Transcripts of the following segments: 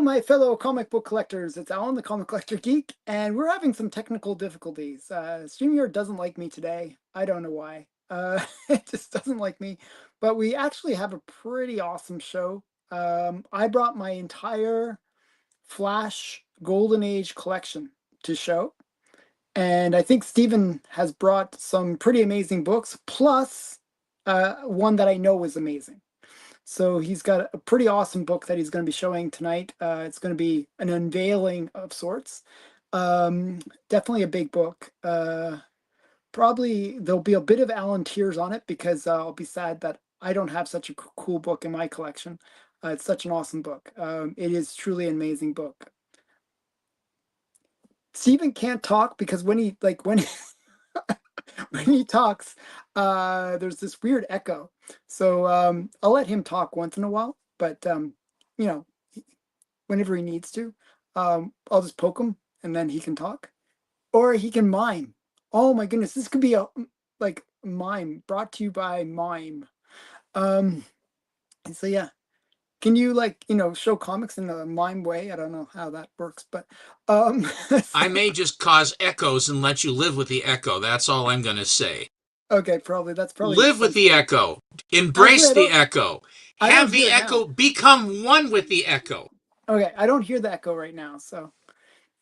my fellow comic book collectors. It's Alan, the Comic Collector Geek, and we're having some technical difficulties. StreamYard doesn't like me today. I don't know why. It just doesn't like me. But we actually have a pretty awesome show. I brought my entire Flash Golden Age collection to show. And I think Steven has brought some pretty amazing books, plus one that I know is amazing. So he's got a pretty awesome book that he's going to be showing tonight. It's going to be an unveiling of sorts. Definitely a big book. Probably there'll be a bit of Alan tears on it because I'll be sad that I don't have such a cool book in my collection. It's such an awesome book. It is truly an amazing book. Steven can't talk because when he when he talks, there's this weird echo. So I'll let him talk once in a while, but you know, whenever he needs to, I'll just poke him and then he can talk, or he can mime. Oh my goodness, this could be a like mime brought to you by Mime. So yeah, can you show comics in a mime way? I don't know how that works, but I may just cause echoes and let you live with the echo. That's all I'm going to say. okay, probably that's probably Live with the sensible. echo. Actually, Embrace the echo. I don't Have hear the it now. echo become one with the echo. Okay, I don't hear the echo right now, so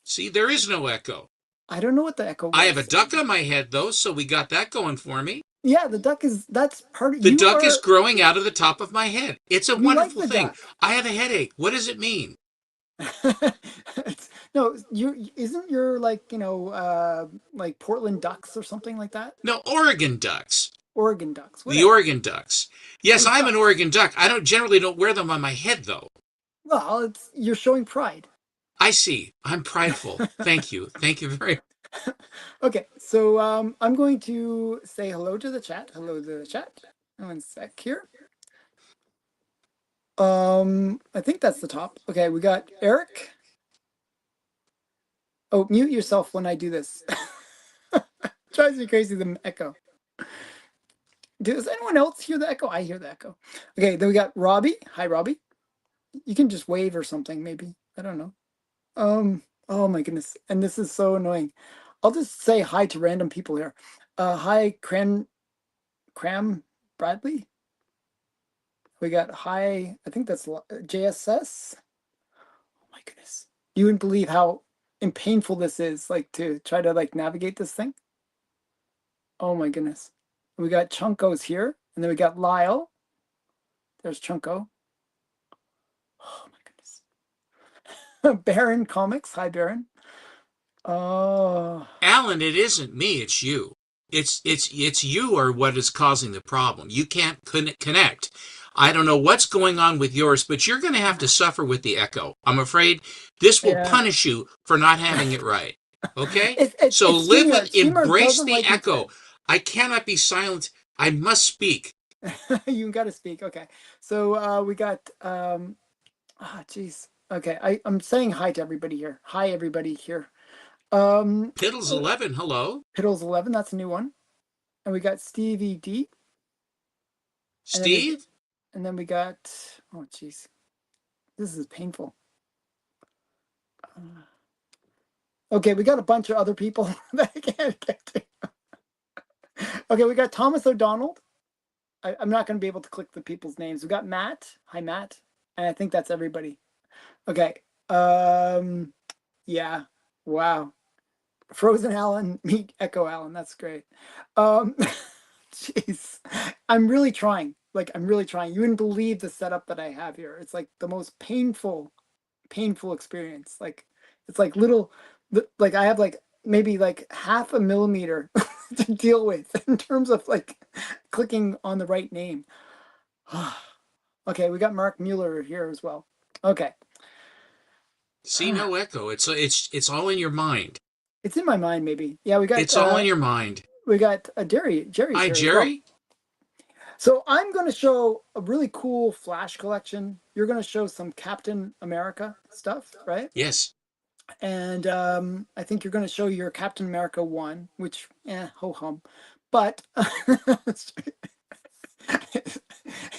See, there is no echo. I don't know what the echo I have a was. duck on my head, though, so we got that going for me. Yeah, the duck that's part of The you duck is are growing out of the top of my head. It's a you like wonderful the thing. duck. I have a headache. What does it mean? No, you isn't your like Portland Ducks or something like that? No, Oregon ducks. Oregon Ducks, The whatever. Oregon ducks. Yes, Those I'm an ducks. Oregon duck. I don't generally don't wear them on my head, though. Well, it's you're showing pride. I see. I'm prideful. Thank you. Thank you very much. Okay, so I'm going to say hello to the chat. Hello to the chat. One sec here. I think that's the top. Okay, we got Eric. Oh, mute yourself when I do this. Drives me crazy, the echo. Does anyone else hear the echo? I hear the echo. Okay, then we got Robbie. Hi, Robbie. You can just wave or something, maybe. I don't know. Oh my goodness. And this is so annoying. I'll just say hi to random people here. Hi, Cram Bradley. We got hi, I think that's JSS. Oh my goodness. You wouldn't believe how painful this is, like to try to like navigate this thing. Oh my goodness. We got Chunko's here, and then we got Lyle. There's Chunko. Oh my goodness. Baron Comics. Hi, Baron. Oh. Alan, it isn't me, it's you. It's you are what is causing the problem. You can't connect. I don't know what's going on with yours, but you're going to have to suffer with the echo. I'm afraid this will Yeah. punish you for not having it right. Okay? So It's live StreamYard. with, StreamYard embrace doesn't the like me echo. today. I cannot be silent. I must speak. You got to speak. Okay. So we got geez. Okay, I'm saying hi to everybody here. Hi everybody here. Piddles 11, hello. Piddles 11, that's a new one. And we got Stevie D. Steve? And then we got oh jeez. This is painful. Okay, we got a bunch of other people that I can't get to. Okay, we got Thomas O'Donnell. I'm not going to be able to click the people's names. We got Matt. Hi, Matt. And I think that's everybody. Okay. Yeah. Wow. Frozen Alan, meet Echo Alan. That's great. Um, jeez. I'm really trying. Like, I'm really trying. You wouldn't believe the setup that I have here. It's like the most painful experience. Like, it's like little, like I have like maybe like half a millimeter to deal with in terms of like clicking on the right name. Okay, we got Mark Mueller here as well. Okay. See, no echo. It's all in your mind. It's in my mind, maybe. Yeah, It's all in your mind. we got Jerry's Hi, here as well. Jerry. So I'm going to show a really cool Flash collection. You're going to show some Captain America stuff, right? Yes. And I think you're going to show your Captain America 1, which ho hum. But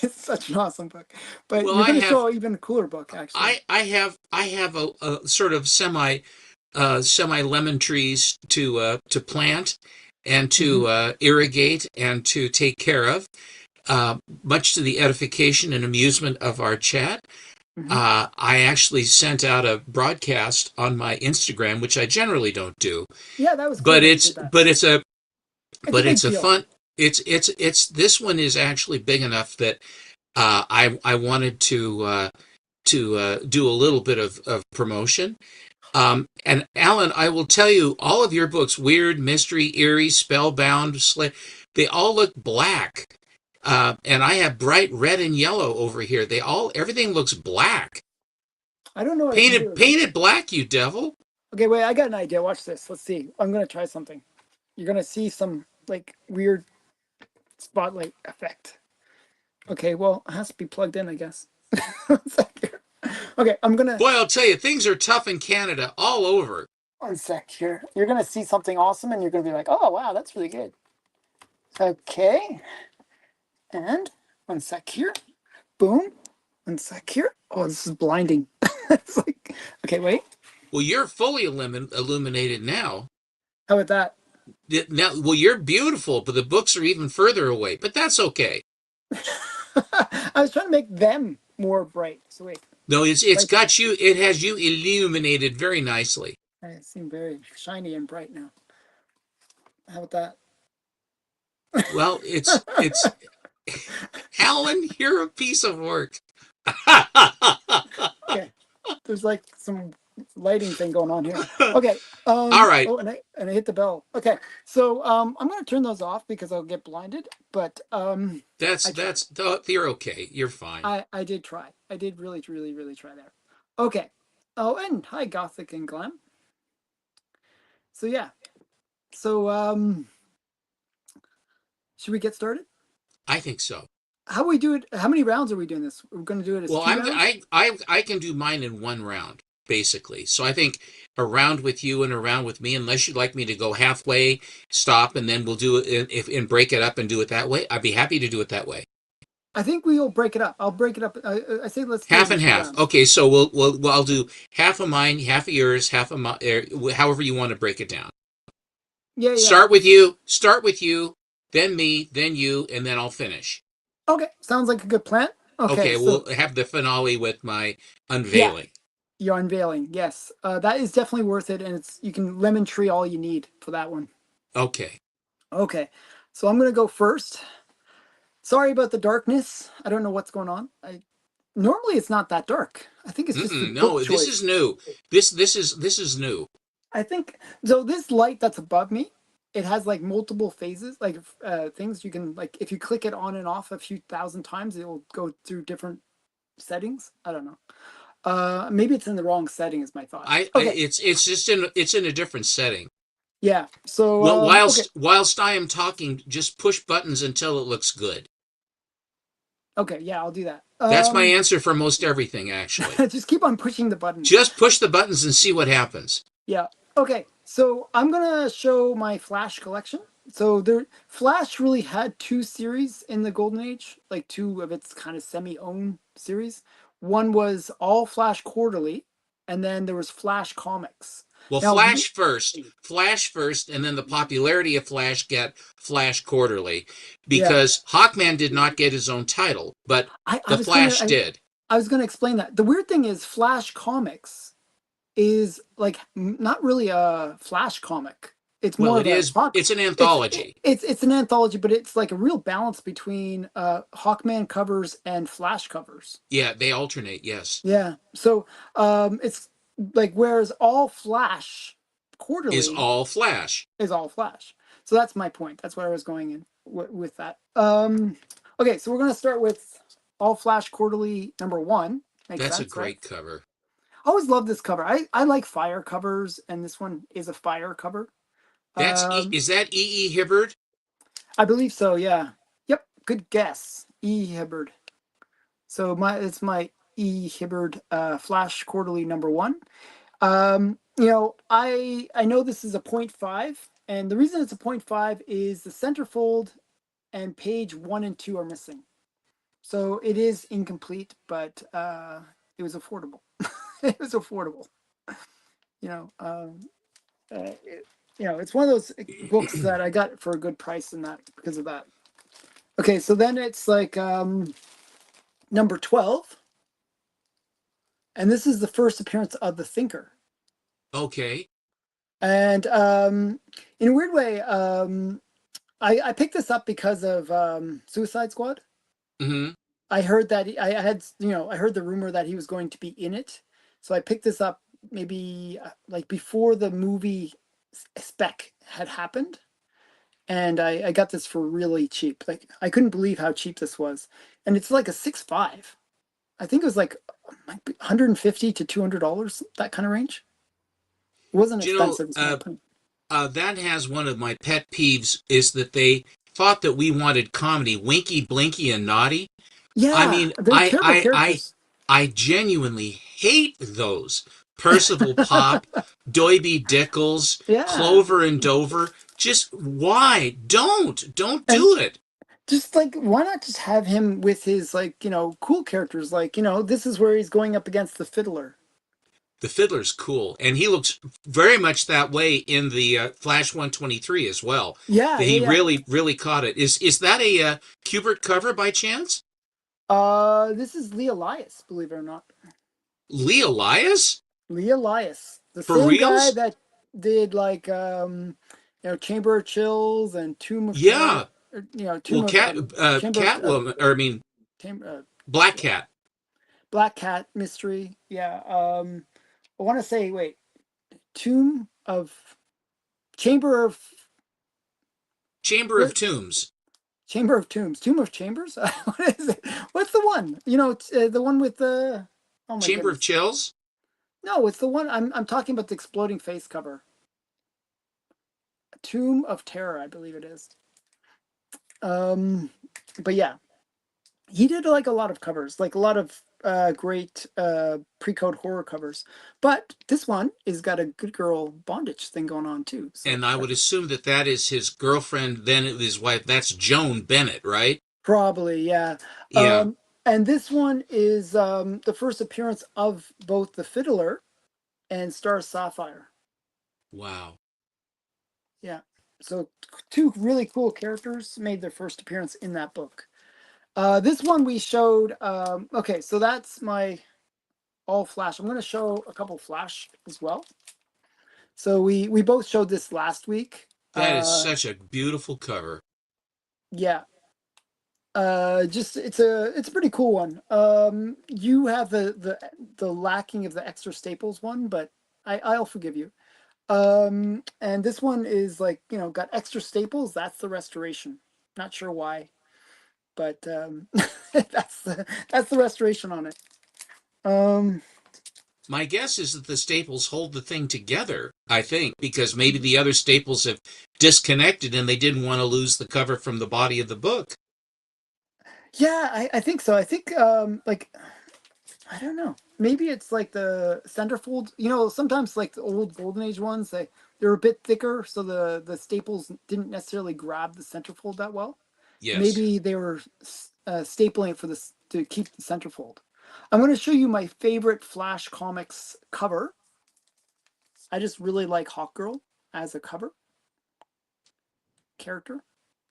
It's such an awesome book. But Well, you're going to show an even cooler book, actually. I have a sort of semi lemon trees to plant and Hmm. to irrigate and to take care of, much to the edification and amusement of our chat. Hmm. I actually sent out a broadcast on my Instagram, which I generally don't do, Yeah, that was cool but that you it's did that. but it's a It's a but it's big a deal. fun. It's this one is actually big enough that I wanted to do a little bit of promotion. And Alan, I will tell you, all of your books, Weird, Mystery, Eerie, Spellbound, they all look black. And I have bright red and yellow over here. Everything looks black. I don't know what I can Painted, do. painted black, you devil. Okay, wait, I got an idea. Watch this. Let's see. I'm going to try something. You're going to see some like weird spotlight effect. Okay, well, it has to be plugged in, I guess. One sec here. Okay, I'm going to, Boy, I'll tell you, things are tough in Canada all over. one sec here. You're going to see something awesome and you're going to be like, oh, wow, that's really good. Okay, and one sec here. Boom. One sec here. Oh, this is blinding. It's like, okay, wait. Well, you're fully illuminated now. How about that? Now, well, you're beautiful, but the books are even further away. But that's okay. I was trying to make them more bright. So wait, No, it's like got you. It has you illuminated very nicely. I seem very shiny and bright now. How about Well, it's that? Alan. You're a piece of work. Okay, there's like some lighting thing going on here. Okay. All right, Oh, and I hit the bell. Okay. So I'm gonna turn those off because I'll get blinded. But that's I tried. that's you're okay. You're fine. I did try. I did really, really, really try there. Okay. Oh, and hi, Gothic and Glam. So yeah. So should we get started? I think so. How we do it? How many rounds are we doing this? We're gonna do it as Well, two rounds. I can do mine in one round basically. So I think a round with you and a round with me, unless you'd like me to go halfway, stop, and then we'll do it if and break it up and do it that way. I'd be happy to do it that way. I think we'll break it up. I'll break it up. I say let's do it Half in and two half. rounds. Okay, so well, I'll do half of mine, half of yours, half of my, however you want to break it down. Yeah, yeah. Start with you, then me, then you, and then I'll finish. Okay, sounds like a good plan. Okay, Okay, so we'll have the finale with my yeah, unveiling. you're unveiling. Yes, that is definitely worth it, and it's you can lemon tree all you need for that one. Okay. Okay, so I'm gonna go first. Sorry about the darkness. I don't know what's going on. I normally it's not that dark. I think it's just the book No, this is choice. new. This is new. I think so. This light that's above me, it has like multiple phases, like things you can like. If you click it on and off a few thousand times, it will go through different settings. I don't know. Maybe it's in the wrong setting. Is my thought. Okay. It's in a different setting. Yeah. So Well, okay. whilst I am talking, just push buttons until it looks good. Okay. Yeah, I'll do that. That's my answer for most everything, actually. Just keep on pushing the buttons. Just push the buttons and see what happens. Yeah. Okay. So I'm gonna show my Flash collection. So there, Flash really had two series in the Golden Age, like two of its kind of semi-owned series. One was all Flash Quarterly, and then there was Flash Comics. Well, Now, Flash first, and then the popularity of Flash get Flash Quarterly, yeah, because Hawkman did not get his own title, but I the was gonna Flash did. I was gonna explain that. The weird thing is Flash Comics is like not really a Flash comic. It's Well, more of a Hawk. it's an anthology. It's an anthology, but it's like a real balance between Hawkman covers and Flash covers. Yeah, they alternate, yes. Yeah. So it's like whereas all Flash Is quarterly all Flash. is all Flash. So that's my point. That's where I was going in with that. Okay, so we're gonna start with all Flash quarterly number one. Makes That's a sense, right? great cover. I always love this cover. I like fire covers, and this one is a fire cover. Is that E. E. Hibbard? I believe so. Yeah. Yep. Good guess. E. Hibbard. So it's my E. Hibbard Flash Quarterly number one. I know this is a point 0.5, and the reason it's a point 0.5 is the centerfold and page 1 and 2 are missing. So it is incomplete, but it was affordable. It was affordable. You know, it, it's one of those books that I got for a good price, and that because of that. Okay, so then it's like number 12, and this is the first appearance of the Thinker. Okay. And in a weird way, I picked this up because of Suicide Squad. Mm-hmm. I heard that I had, I heard the rumor that he was going to be in it, so I picked this up maybe like before the movie spec had happened, and I got this for really cheap. Like I couldn't believe how cheap this was, and it's like a 6.5. I think it was like 150 to $200, that kind of range. It wasn't Do you know, expensive, is my point. that has one of my pet peeves is that they thought that we wanted comedy, Winky, Blinky, and Naughty. I Yeah, mean, they're terrible characters. I genuinely hate those. Percival Pop, Doiby Dickles, Yeah, Clover and Dover. Just why? Don't and do it. just like why not just have him with his like cool characters, like this is where he's going up against the Fiddler. The Fiddler's cool, and he looks very much that way in the Flash 123 as well. Yeah, yeah, He yeah. really caught it. Is that a Kubert cover by chance? This is Lee Elias, believe it or not. Lee Elias? Lee Elias, the For same guy reals? that did like Chamber of Chills and Tomb of Terror, Yeah. or, Well, Tomb of Chamber of Catwoman, or I mean, Black yeah, Cat. Black Cat mystery. Yeah. I want to say, wait, Tomb of Chamber of Chamber of what? Tombs. Chamber of Tombs, Tomb of Chambers. What is it? What's the one? The one with the. Oh my Chamber of goodness! Chills? No, it's the one I'm talking about. The exploding face cover. Tomb of Terror, I believe it is. Um, but yeah, he did like a lot of covers, like a lot of great pre-code horror covers. But this one is got a good girl bondage thing going on too. So And I would assume that that is his girlfriend, then his wife. That's Joan Bennett, right? probably, yeah. Yeah. And this one is the first appearance of both the Fiddler and Star Sapphire. Wow. Yeah. So two really cool characters made their first appearance in that book. This one we showed. Okay, so that's my all Flash. I'm going to show a couple Flash as well. So we both showed this last week. That is such a beautiful cover. Yeah. Just it's a pretty cool one. You have the lacking of the extra staples one, but I'll forgive you. And this one is like got extra staples. That's the restoration. Not sure why, but that's the restoration on it. Um, My guess is that the staples hold the thing together, I think, because maybe the other staples have disconnected and they didn't want to lose the cover from the body of the book. yeah, I think so. I think like I don't know. Maybe it's like the centerfold. Sometimes like the old Golden Age ones, they're a bit thicker, so the staples didn't necessarily grab the centerfold that well. Yes. Maybe they were stapling it for this to keep the centerfold. I'm going to show you my favorite Flash Comics cover. I just really like Hawkgirl as a cover character,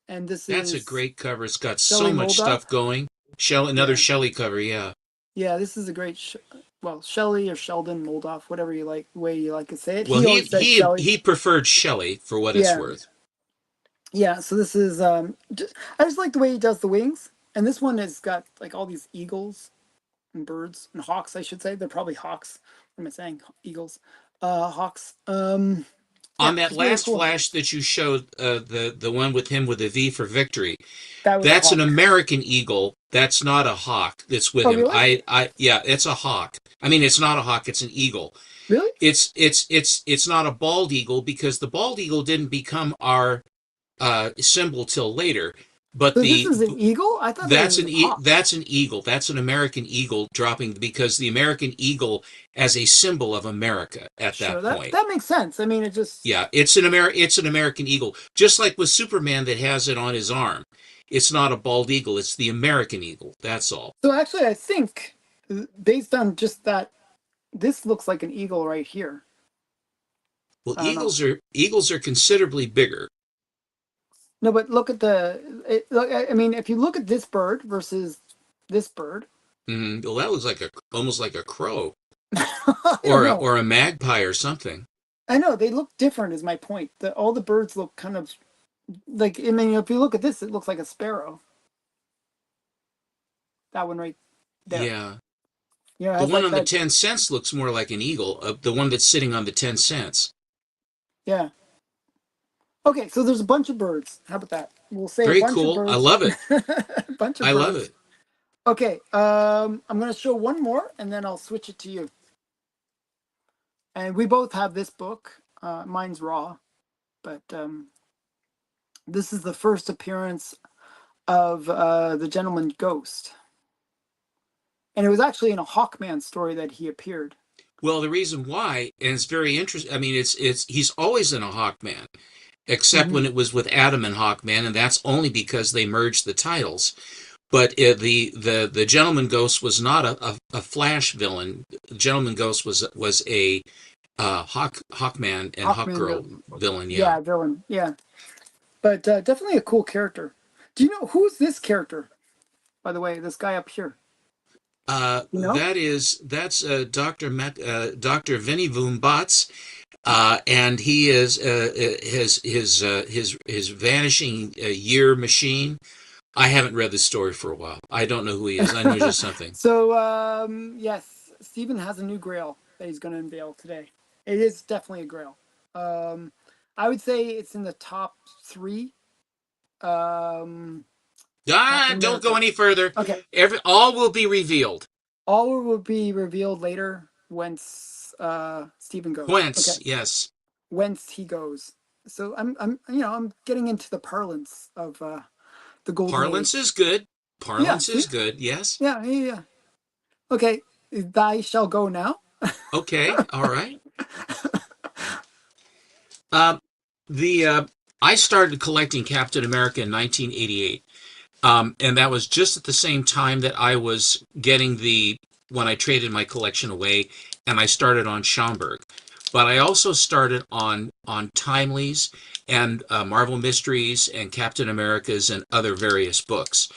and this That's a is great cover. It's got so Shelley much Moldoff. stuff going. Another Yeah, Shelley cover, yeah. yeah, this is a great. Well, Shelley or Sheldon Moldoff, whatever you like, way you like to say it. Well, He always said Shelley. he preferred Shelley for what it's Yeah, worth. yeah. So this is I just like the way he does the wings, and this one has got like all these eagles and birds and hawks. I should say they're probably hawks. What am I saying? Eagles, hawks. Yeah, On that just really last cool. flash that you showed, the one with him with a V for victory, That was a that's an hawk. American eagle. That's not a hawk that's with Oh, him. really? Yeah, it's a hawk. I mean, it's not a hawk. It's an eagle. Really? It's not a bald eagle because the bald eagle didn't become our symbol till later. But So this is an eagle? I thought that was a hawk. that's an eagle. That's an American eagle dropping because the American eagle as a symbol of America at Sure, that that point. that makes sense. I mean, it just Yeah, it's an American eagle, just like with Superman that has it on his arm. It's not a bald eagle. It's the American eagle. That's all. So actually, I think based on just that, this looks like an eagle right here. Well, I don't know. eagles are considerably bigger. No, but look at look, I mean, if you look at this bird versus this bird, Well, that looks like almost like a crow I don't know. or a magpie or something. I know they look different. Is my point. That all the birds look kind of like. I mean, if you look at this, it looks like a sparrow. That one right there. Yeah. You know, it The has one like on the that. 10 cents looks more like an eagle. The one that's sitting on the 10 cents. Yeah. Okay, so there's a bunch of birds. How about that? We'll say a Very bunch of cool. I birds. love it. A bunch of I love birds. it. Okay, I'm gonna show one more, and then I'll switch it to you. And we both have this book. Mine's raw, but this is the first appearance of the Gentleman Ghost, and it was actually in a Hawkman story that he appeared. Well, the reason why, and it's very interesting. I mean, it's he's always in a Hawkman, except Mm-hmm. when it was with Adam and Hawkman, and that's only because they merged the titles. But the Gentleman Ghost was not a Flash villain. The Gentleman Ghost was a Hawkman and Hawkman Hawkgirl villain. villain. Yeah. Yeah, villain. Yeah, but definitely a cool character. Do you know who's this character? By the way, this guy up here. You know? That's Dr. Vinny Vumbatz, and he is his vanishing year machine. I haven't read the story for a while. I don't know who he is. I know he's just something. So yes, Stephen has a new Grail that he's going to unveil today. It is definitely a Grail. Um, I would say it's in the top three. Um, Ah, Captain don't go America. any further. Okay, All will be revealed. all will be revealed later once Stephen goes. Okay, Whence, yes. whence he goes. So I'm getting into the parlance of the golden Parlance age. is good. Yeah, Parlance see, is good. Yes. yeah. Okay, thy shall go now. Okay. All right. Uh, the I started collecting Captain America in 1988. And that was just at the same time that I was getting when I traded my collection away, and I started on Schomburg. But I also started on Timely's and Marvel Mysteries and Captain America's and other various books.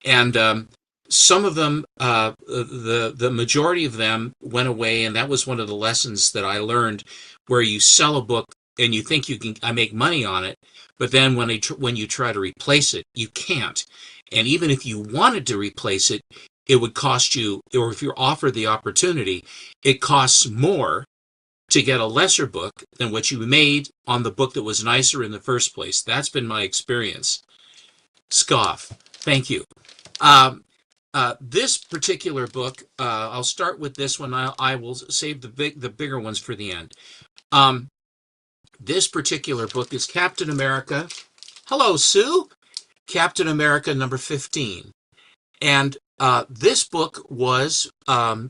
And some of them, the majority of them went away, and that was one of the lessons that I learned, where you sell a book and you think you can, I make money on it, but then when you try to replace it, you can't. And even if you wanted to replace it, it would cost you, or if you're offered the opportunity, it costs more to get a lesser book than what you made on the book that was nicer in the first place. That's been my experience. Scoff. Thank you. Um, this particular book, I'll start with this one. I will save the bigger ones for the end. Um, this particular book is Captain America. Hello, Sue. Captain America number 15. And this book was, I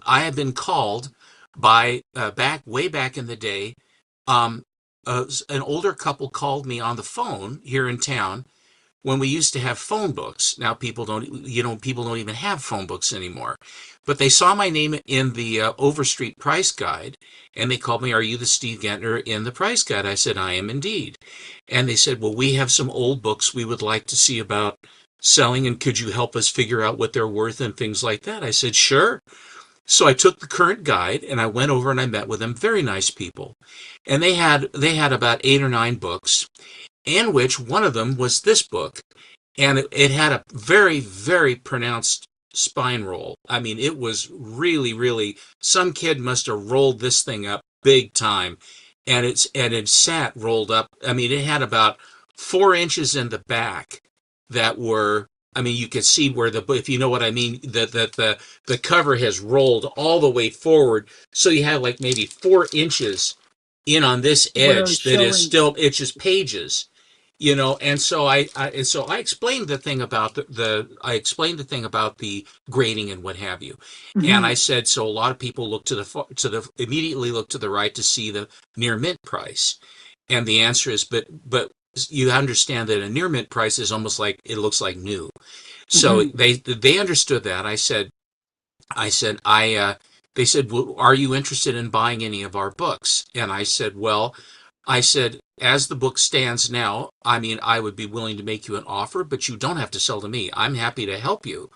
have been called by, way back in the day, um, an older couple called me on the phone here in town when we used to have phone books. Now people don't even have phone books anymore. But they saw my name in the Overstreet Price Guide, and they called me, "Are you the Steve Gentner in the Price Guide?" I said, "I am indeed." And they said, "Well, we have some old books we would like to see about selling, and could you help us figure out what they're worth and things like that?" I said, "Sure." So I took the current guide and I went over and I met with them. Very nice people. And they had about 8 or 9 books, in which one of them was this book. And it had a very, very pronounced spine roll. I mean, it was really, really, some kid must have rolled this thing up big time. And it sat rolled up. I mean, it had about 4 inches in the back that were, I mean, you could see where if you know what I mean, that the cover has rolled all the way forward. So you have like maybe 4 inches in on this Where it's edge that is showing. still, it's just pages, and so I explained the thing about I explained the thing about the grading and what have you. And Hmm. I said, so a lot of people look immediately look to the right to see the near mint price. And the answer is, but you understand that a near mint price is almost like it looks like new. So Hmm. they understood that. I said they said, well, are you interested in buying any of our books? And I said, well, I said, as the book stands now, I mean, I would be willing to make you an offer, but you don't have to sell to me. I'm happy to help you.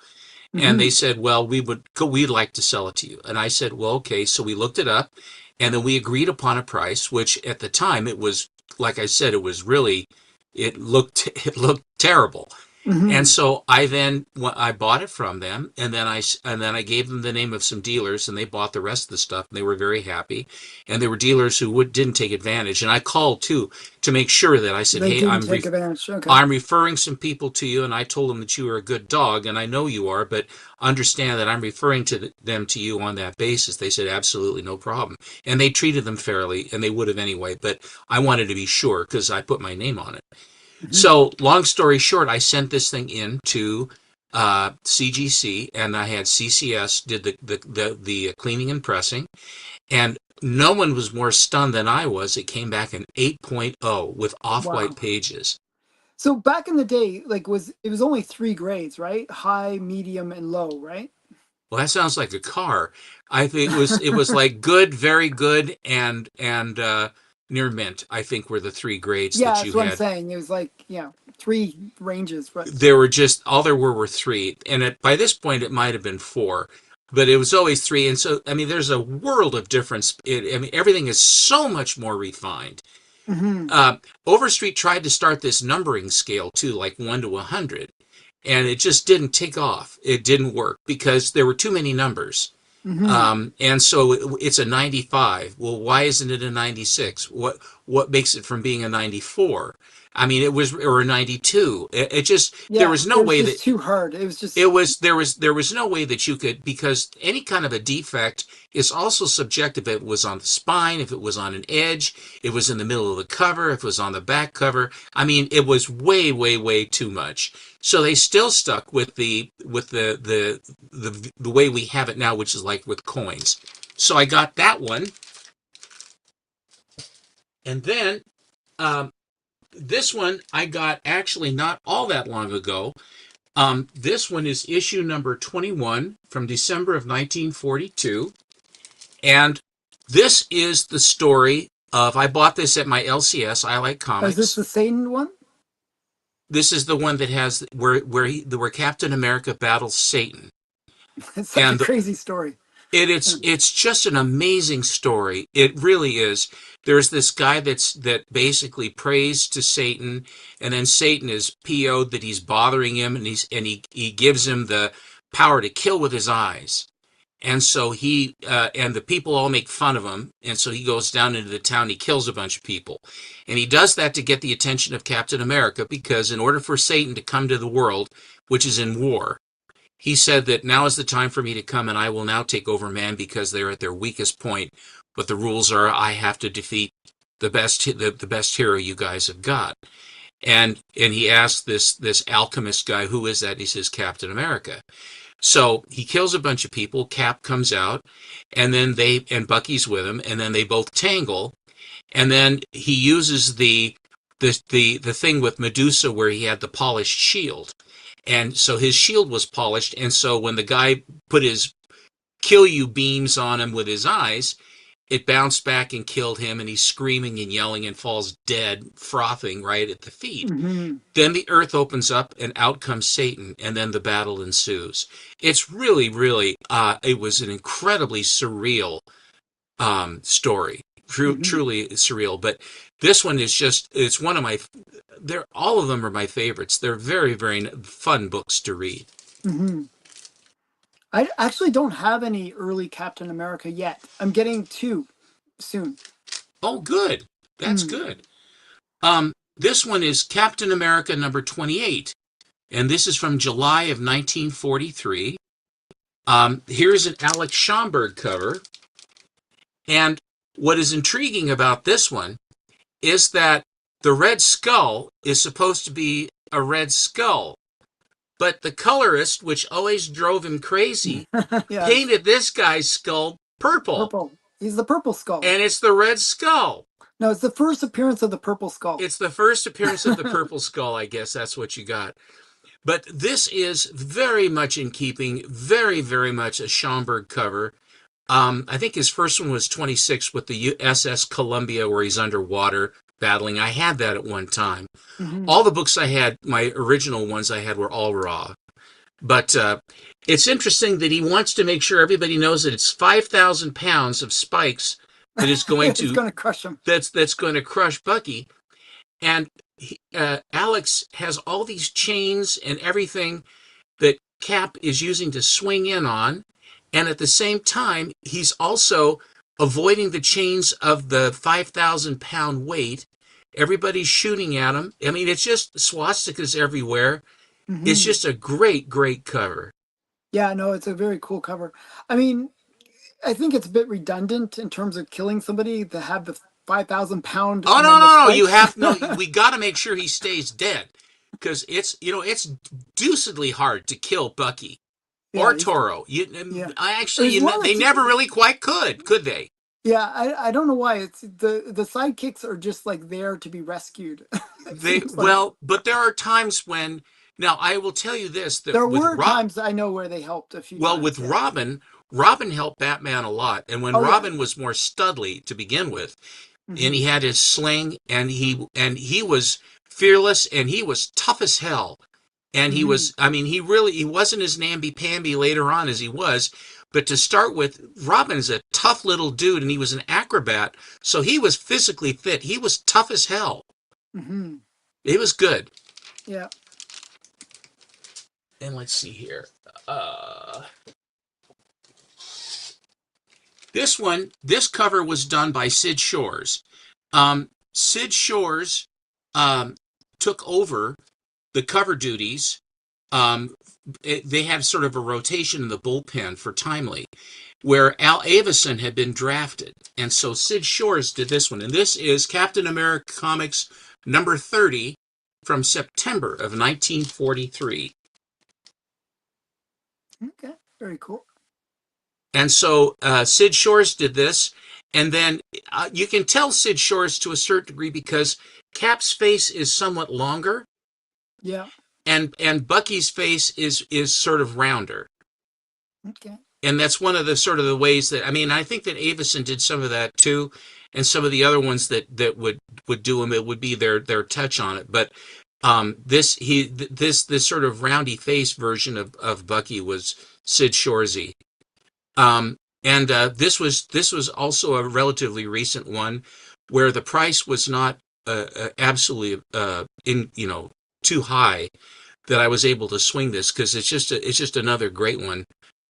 And they Hmm. said, well, we'd like to sell it to you. And I said, well, okay. So we looked it up, and then we agreed upon a price, which at the time it was, like I said, it was really, it looked terrible. And Hmm. so I bought it from them, and then I gave them the name of some dealers, and they bought the rest of the stuff, and they were very happy. And there were dealers who didn't take advantage, and I called too to make sure that I said, They hey, didn't take advantage. Okay. I'm referring some people to you, and I told them that you are a good dog, and I know you are, but understand that I'm referring to them to you on that basis. They said absolutely no problem, and they treated them fairly, and they would have anyway. But I wanted to be sure because I put my name on it. Hmm. So, long story short, I sent this thing in to CGC, and I had CCS did the cleaning and pressing, and no one was more stunned than I was. It came back an 8.0 with off-white Wow. pages. So back in the day, like was it was only three grades, right? High, medium, and low, right? Well, that sounds like a car. I think it was like good, very good, and near mint. I think were the three grades Yeah, that you that's what I'm had. saying. It was like, yeah, three ranges, but There were just all there were three, and by this point it might have been four, but it was always three. And so I mean, there's a world of difference. I mean, everything is so much more refined. hmm. Uh, Overstreet tried to start this numbering scale too, like 1 to 100, and it just didn't take off. It didn't work because there were too many numbers. Hmm. And so it's a 95. Well, why isn't it a 96? What makes it from being a 94? I mean, it was or a 92. It just there Yeah, was it no was way just that too hard. It was it just was there was no way that you could, because any kind of a defect is also subjective. If it was on the spine, if it was on an edge, if it was in the middle of the cover, if it was on the back cover. I mean, it was way, way, way too much. So they still stuck with the way we have it now, which is like with coins. So I got that one, and then um, this one I got actually not all that long ago. This one is issue number 21 from December of 1942. And this is the story of, I bought this at my LCS. I like is this comics. the Satan one? This is the one that has where Captain America battles Satan. It's such a And crazy story. it's just an amazing story. It really is. There's this guy that basically prays to Satan, and then Satan is PO'd that he's bothering him, and he gives him the power to kill with his eyes. And so he and the people all make fun of him, and so he goes down into the town. He kills a bunch of people, and he does that to get the attention of Captain America, because in order for Satan to come to the world, which is in war, he said that now is the time for me to come, and I will now take over man because they're at their weakest point. But the rules are I have to defeat the best hero you guys have got. And he asked this alchemist guy, who is that? He says Captain America. So he kills a bunch of people. Cap comes out, and then and Bucky's with him, and then they both tangle. And then he uses the thing with Medusa where he had the polished shield. And so his shield was polished, and so when the guy put his kill you beams on him with his eyes, it bounced back and killed him, and he's screaming and yelling and falls dead, frothing right at the feet. Hmm. Then the earth opens up, and out comes Satan, and then the battle ensues. It's really, really, it was an incredibly surreal story. Hmm. Truly surreal. But this one is it's one of all of them are my favorites. They're very, very fun books to read. Hmm. I actually don't have any early Captain America yet. I'm getting two soon. Oh, good. That's Mm. good. This one is Captain America number 28, and this is from July of 1943. Here's an Alex Schomburg cover, and what is intriguing about this one is that the Red Skull is supposed to be a red skull, but the colorist, which always drove him crazy, Yes, painted this guy's skull purple, purple. He's the purple skull. and it's the Red Skull. No, it's the first appearance of the purple skull. It's the first appearance of the purple skull, I guess that's what you got. But this is very much in keeping, very, very much a Schomburg cover. I think his first one was 26 with the USS Columbia, where he's underwater battling. I had that at one time. Hmm. All the books I had, my original ones I had, were all raw. But it's interesting that he wants to make sure everybody knows that it's 5,000 pounds of spikes that is going It's to going to crush him. that's going to crush Bucky. And Alex has all these chains and everything that Cap is using to swing in on. And at the same time, he's also avoiding the chains of the 5,000-pound weight. Everybody's shooting at him. I mean, it's just swastikas everywhere. It's Hmm. just a great, great cover. Yeah, no, it's a very cool cover. I mean, I think it's a bit redundant in terms of killing somebody to have the 5,000 pound Oh and no, then the no, no! You spikes. have no. We got to make sure he stays dead, because it's deucedly hard to kill Bucky Yeah, or he's, Toro. yeah. I actually, There's one they that's, never really quite could they? yeah, I don't know why. It's the sidekicks are just like there to be rescued. It They seems like well, but there are times when. Now I will tell you this: that there were times I know where they helped a few With times. Yeah. Robin helped Batman a lot, and when Oh yeah. Robin was more studly to begin with, and he Hmm. had his sling, and he was fearless, and he was tough as hell. And he Hmm. was, I mean, he wasn't as namby-pamby later on as he was, but to start with, Robin's a tough little dude, and he was an acrobat, so he was physically fit. He was tough as hell. Hmm. It was good. Yeah. And let's see here. Uh, this cover was done by Sid Shores. Sid Shores um, took over the cover duties. Um, they had sort of a rotation in the bullpen for Timely, where Al Avison had been drafted. And so Sid Shores did this one. And this is Captain America Comics number 30 from September of 1943. Okay. Very cool. And so Sid Shores did this. And then you can tell Sid Shores to a certain degree because Cap's face is somewhat longer, Yeah. and Bucky's face is sort of rounder. Okay. And that's one of the sort of the ways that, I mean, I think that Avison did some of that too, and some of the other ones that would do them, it would be their touch on it. But this sort of roundy face version of Bucky was Sid Shoresy. And this was also a relatively recent one where the price was not absolutely in too high, that I was able to swing this, because it's just another great one.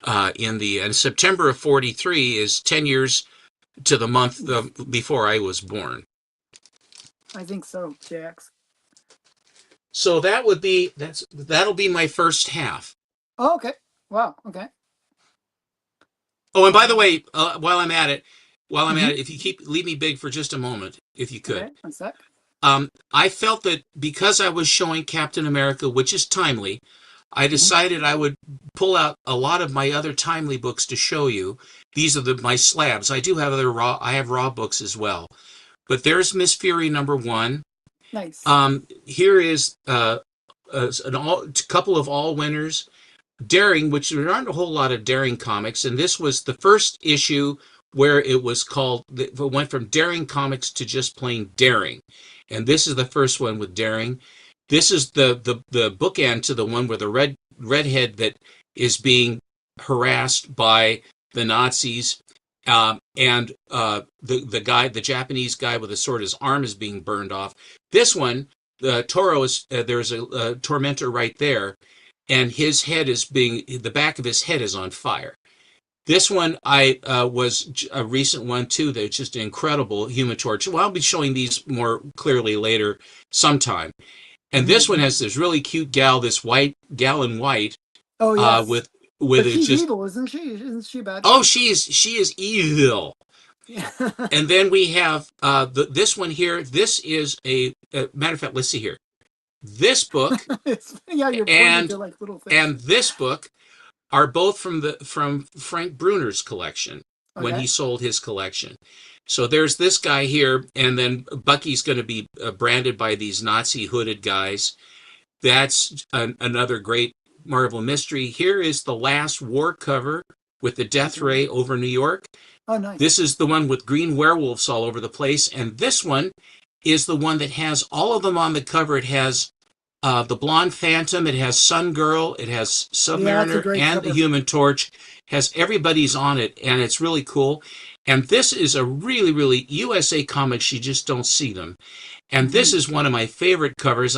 And September of 43 is 10 years to the month before I was born. I think so, JX. So that'll be my first half. Oh, okay. Wow. Okay. Oh, and by the Um, way, while I'm at mhm. it, if you leave me big for just a moment, if you could. Okay. One sec. I felt that because I was showing Captain America, which is timely, I Hmm. decided I would pull out a lot of my other timely books to show you. These are my slabs. I have raw books as well. But there's Miss Fury number one. Nice. Here is a couple of all winners. Daring, which there aren't a whole lot of Daring comics, and this was the first issue where it went from Daring Comics to just plain Daring. And this is the first one with Daring. This is the bookend to the one where the redhead that is being harassed by the Nazis, and the Japanese guy with a sword, his arm is being burned off. This one, the Toro is there's a tormentor right there, and the back of his head is on fire. This one I was a recent one too. That's just an incredible Human Torch. Well, I'll be showing these more clearly later sometime. And this one Hmm. has this really cute gal, this white gal in white, Oh uh, yes. with with But it she's just evil, isn't she? Isn't she a bad oh, guy? she is evil. Yeah. And then we have this one here. This is a matter of fact. Let's see here. This book It's funny how you're pointing and to like little things. and this book are both from Frank Bruner's collection. when he Okay. sold his collection. So there's this guy here, and then Bucky's going to be branded by these Nazi hooded guys. That's another great Marvel mystery. Here is the last war cover with the death Okay. ray over New York. Oh, nice. This is the one with green werewolves all over the place. And this one is the one that has all of them on the cover. It has the Blonde Phantom, it has Sun Girl, it has Yeah, it's a Submariner, great and the cover. Human Torch. Has everybody's on it, and it's really cool. And this is a really, really USA Comics. You just don't see them. And this Hmm. is one of my favorite covers.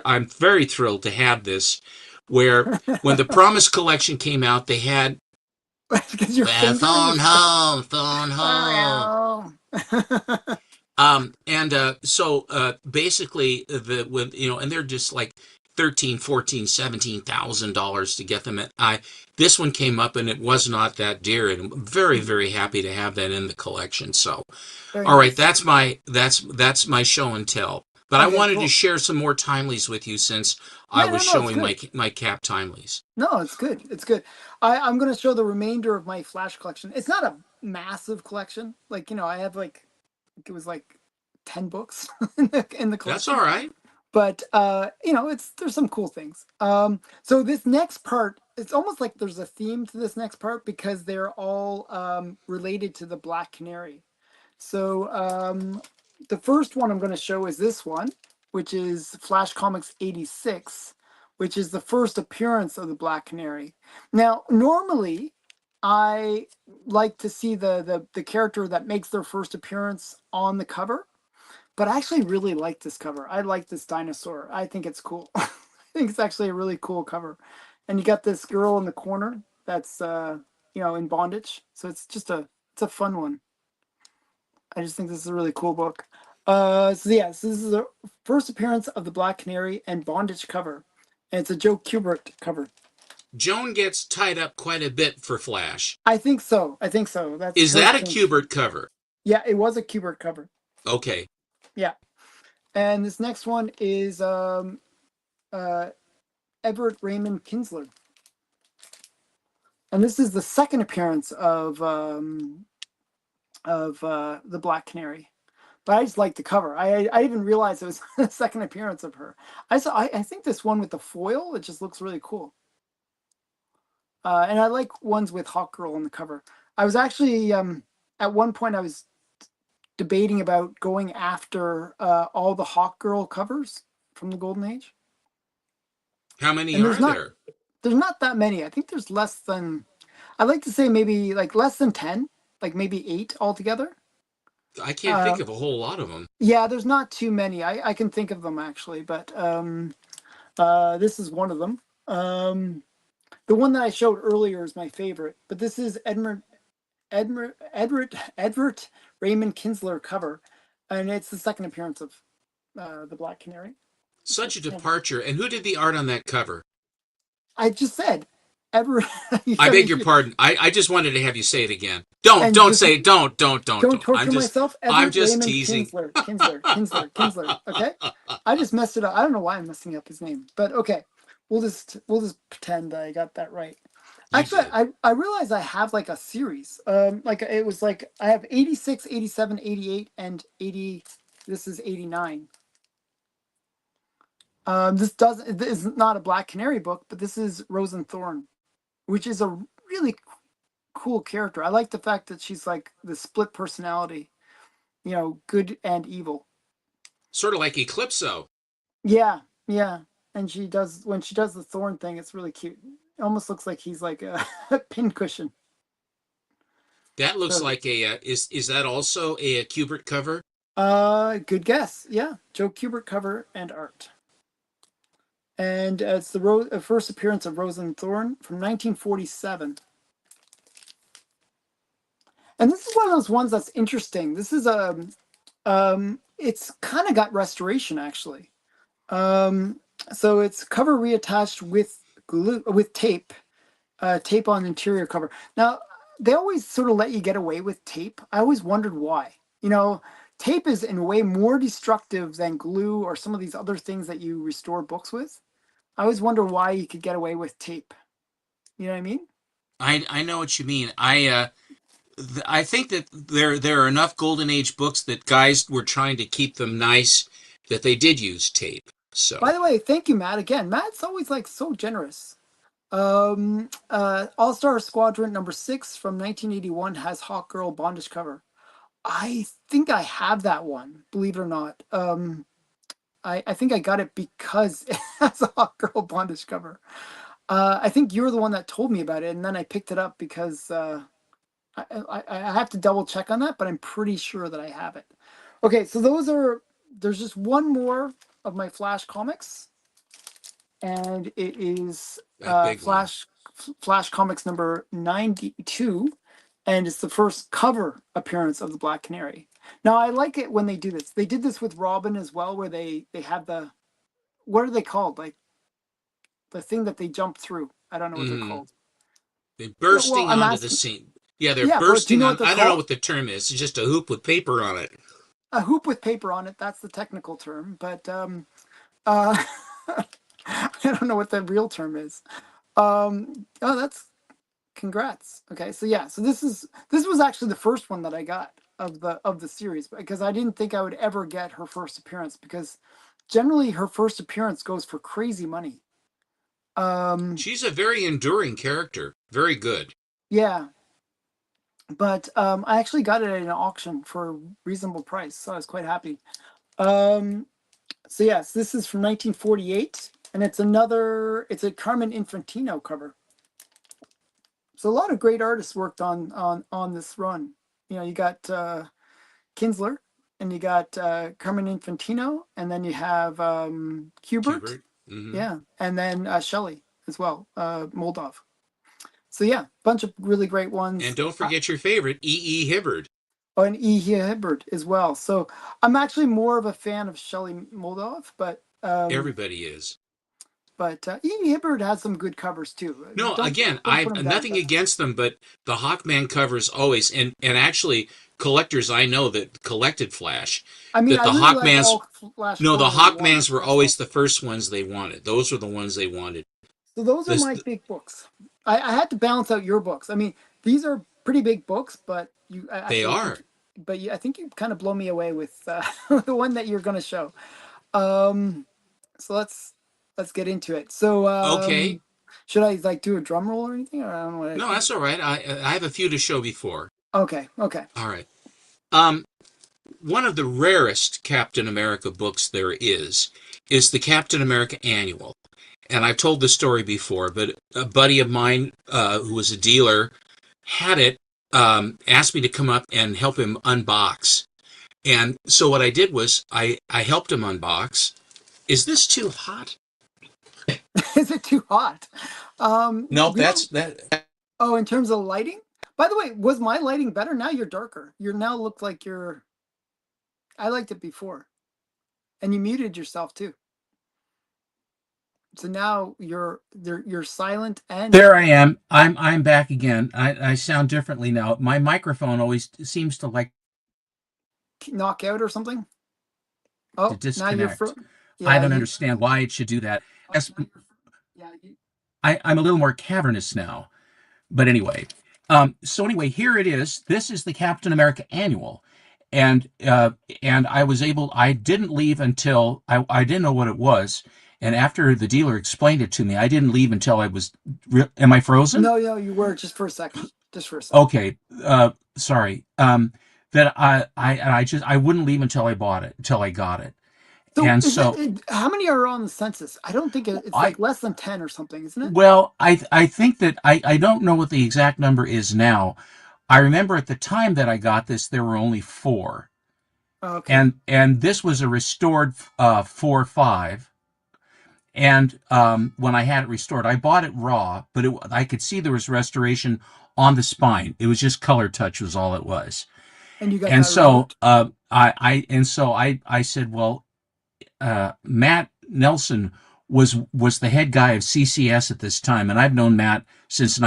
I'm very thrilled to have this. Where when the Promise collection came out, they had Because your finger phone was. home, phone home. Oh, Basically the when and they're just like 13, 14, $17,000 to get them. And I this one came up and it was not that dear, and I'm very, Mhm. very happy to have that in the collection. So, Very all right, nice. that's my show and tell. But I Okay, wanted to cool. share some more timelies with you since I Yeah, was no, no, it's showing good. my cap timelies. No, it's good. It's good. I'm going to show the remainder of my Flash collection. It's not a massive collection. Like, I have like, it was like 10 books in the That's all collection. right. But there's some cool things. So this next part, it's almost like there's a theme to this next part because they're all related to the Black Canary. So the first one I'm going to show is this one, which is Flash Comics 86, which is the first appearance of the Black Canary. Now, normally, I like to see the character that makes their first appearance on the cover, but I actually really like this cover. I like this dinosaur. I think it's cool. I think it's actually a really cool cover. And you got this girl in the corner that's in bondage. So it's a fun one. I just think this is a really cool book. So this is the first appearance of the Black Canary and bondage cover. And it's a Joe Kubert cover. Joan gets tied up quite a bit for Flash. I think so. I think so. That's Is her that a kink. Kubert cover? Yeah, it was a Kubert cover. Okay. Yeah. And this next one is uh, Everett Raymond Kinsler. And this is the second appearance of the Black Canary. But I just like the cover. I didn't realize it was the second appearance of her. I think this one with the foil, it just looks really cool. And I like ones with Hawkgirl on the cover. I was actually at one point I was debating about going after all the Hawkgirl covers from the Golden Age. How many And are there? there's not that many. I think there's less than, I'd like to say maybe like less than 10, like maybe 8 altogether. I can't think Um, of a whole lot of them. yeah, there's not too many. I can think of them actually, but this is one of them. The one that I showed earlier is my favorite, but this is Edward Raymond Kinsler cover, and it's the second appearance of the Black Canary. So Such a it's kind of, departure. And who did the art on that cover? I just said Edward. I I beg mean, your pardon. I just wanted to have you say it again. Don't and don't just say it. don't Don't. torture myself. I'm Everett just Raymond teasing. Kinsler. Okay, I just messed it up. I don't know why I'm messing up his name, but okay, we'll just pretend I got that right. You Actually, did. I realize I have like a series. Like it was like I have 86, 87, 88, and 80. This is 89. This is not a Black Canary book, but this is Rose and Thorn, which is a really cool character. I like the fact that she's like the split personality, good and evil. Sort of like Eclipso. Yeah, yeah. And when she does the thorn thing, it's really cute. It almost looks like he's like a, a pincushion. That looks So, like a is that also a Kubert cover? good guess. Yeah, Joe Kubert cover and art. And it's the first appearance of Rose and Thorn from 1947. And this is one of those ones that's interesting. This is it's kind of got restoration actually. Um, so it's cover reattached with glue with tape, tape on interior cover. Now they always sort of let you get away with tape. I always wondered why. Tape is in a way more destructive than glue or some of these other things that you restore books with. I always wonder why you could get away with tape. You know what I mean? I know what you mean. I I think that there are enough Golden Age books that guys were trying to keep them nice that they did use tape. By So the way, thank you, Matt. Again, Matt's always like so generous. All Star Squadron number 6 from 1981 has Hawk Girl bondage cover. I think I have that one, believe it or not. I think I got it because it has a Hawk Girl bondage cover. I think you were the one that told me about it, and then I picked it up because I have to double check on that, but I'm pretty sure that I have it. Okay, so there's just one more of my Flash comics, and it is that big one. Flash Comics number 92, and it's the first cover appearance of the Black Canary. Now I like it when they do this. They did this with Robin as well, where they have the, what are they called? Like the thing that they jump through. I don't know what they're Mm, called. they're Yeah, well, bursting I'm onto the asking. scene. Yeah, they're Yeah, but do you bursting know what on. they're I don't know called? what the term is. It's just a hoop with paper on it. A hoop with paper on it. That's the technical term, but uh, I don't know what the real term is. Oh, that's congrats. Okay, so yeah, so this was actually the first one that I got of the series because I didn't think I would ever get her first appearance because generally her first appearance goes for crazy money. Um, She's a very enduring character. Very good. yeah, but I actually got it at an auction for a reasonable price, so I was quite happy. Um, so yes, this is from 1948, and it's a Carmen Infantino cover. So a lot of great artists worked on this run. You know, you got Kinsler, and you got Carmen Infantino, and then you have Hubert, Hubert. Hmm. yeah, and then Shelley as well, Moldov. So yeah, bunch of really great And ones. don't forget your favorite, E. E. Hibbard. Oh, and E. Hibbert as well. So I'm actually more of a fan of Shelley Moldov, Everybody is. but E. Hibbert has some good covers too. No, Don't again, don't I've put him down. nothing But against them, but the Hawkman covers always, and actually collectors I know that collected Flash, I mean, that I the really like Hawkmans, all Flash no, the quarterly one Hawkmans were always myself. the first ones they wanted. Those were the ones they wanted. So those are This, my big books. I had to balance out your books. I mean, these are pretty big books, but they I are. think, I think you kind of blow me away with the one that you're going to show. Um, so let's get into it. So Okay. should I like do a drum roll or anything? Or I don't know what No, that's all right. I have a few to show before. okay, okay. All right. Um, One of the rarest Captain America books there is the Captain America Annual. And I've told this story before, but a buddy of mine who was a dealer had it, asked me to come up and help him unbox. And so what I did was I helped him unbox. Is this too hot? Is it too hot? No, We don't. that's that. Oh, in terms of lighting. By the way, was my lighting better? Now you're darker. You now look like you're. I liked it before, and you muted yourself too. So now you're silent and There I am. I'm back again. I sound differently now. My microphone always seems to like knock out or something. to Oh, now you're disconnect. I yeah, don't you. understand why it should do that. Oh, Yes, now you're yeah, you. I'm a little more cavernous now. But anyway, so anyway, here it is. This is the Captain America Annual, and I was able. I didn't leave until I didn't know what it was, and after the dealer explained it to me, I didn't leave until I was. Am I frozen? No, no, you were just for a second. Just for a second. Okay, sorry. That I wouldn't leave until I bought it, until I got it, So and is it, so how many are on the census? I don't think it's I like less than 10 or something, isn't it? well I think that I don't know what the exact number is now. I remember at the time that I got this, there were only four, Oh, okay. and this was a restored 4/5. And when I had it restored, I bought it raw, but I could see there was restoration on the spine. It was just color touch was all it was. And you got And that so removed. I said, well, Matt Nelson was the head guy of CCS at this time, and I've known Matt since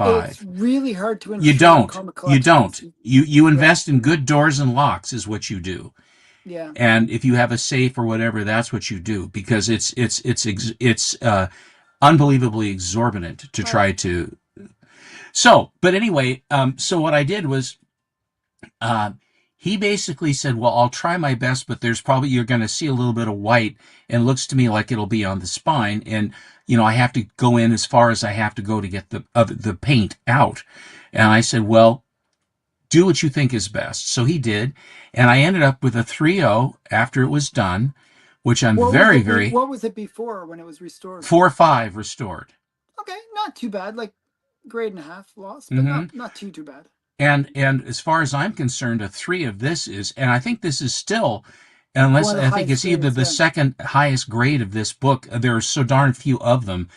It's 1995. really hard to You insure a don't. comic You collection. don't. You Yeah, invest in good doors and locks is what you do. yeah. And if you have a safe or whatever, that's what you do because it's unbelievably exorbitant to Oh, try to. So, but anyway, so what I did was, uh, he basically said, "Well, I'll try my best, but there's probably you're going to see a little bit of white, and it looks to me like it'll be on the spine, and I have to go in as far as I have to go to get the paint out." And I said, "Well, do what you think is best." So he did, and I ended up with a 3.0 after it was done, which I'm What was very, it very what was it before when it was restored? 4.5 restored. Okay, not too bad. Like grade and a half loss, but Hmm. not too bad. And as far as I'm concerned, a 3 of this is, and I think this is still, unless One of the I think highest it's either grades, the yeah. second highest grade of this book. There are so darn few of them.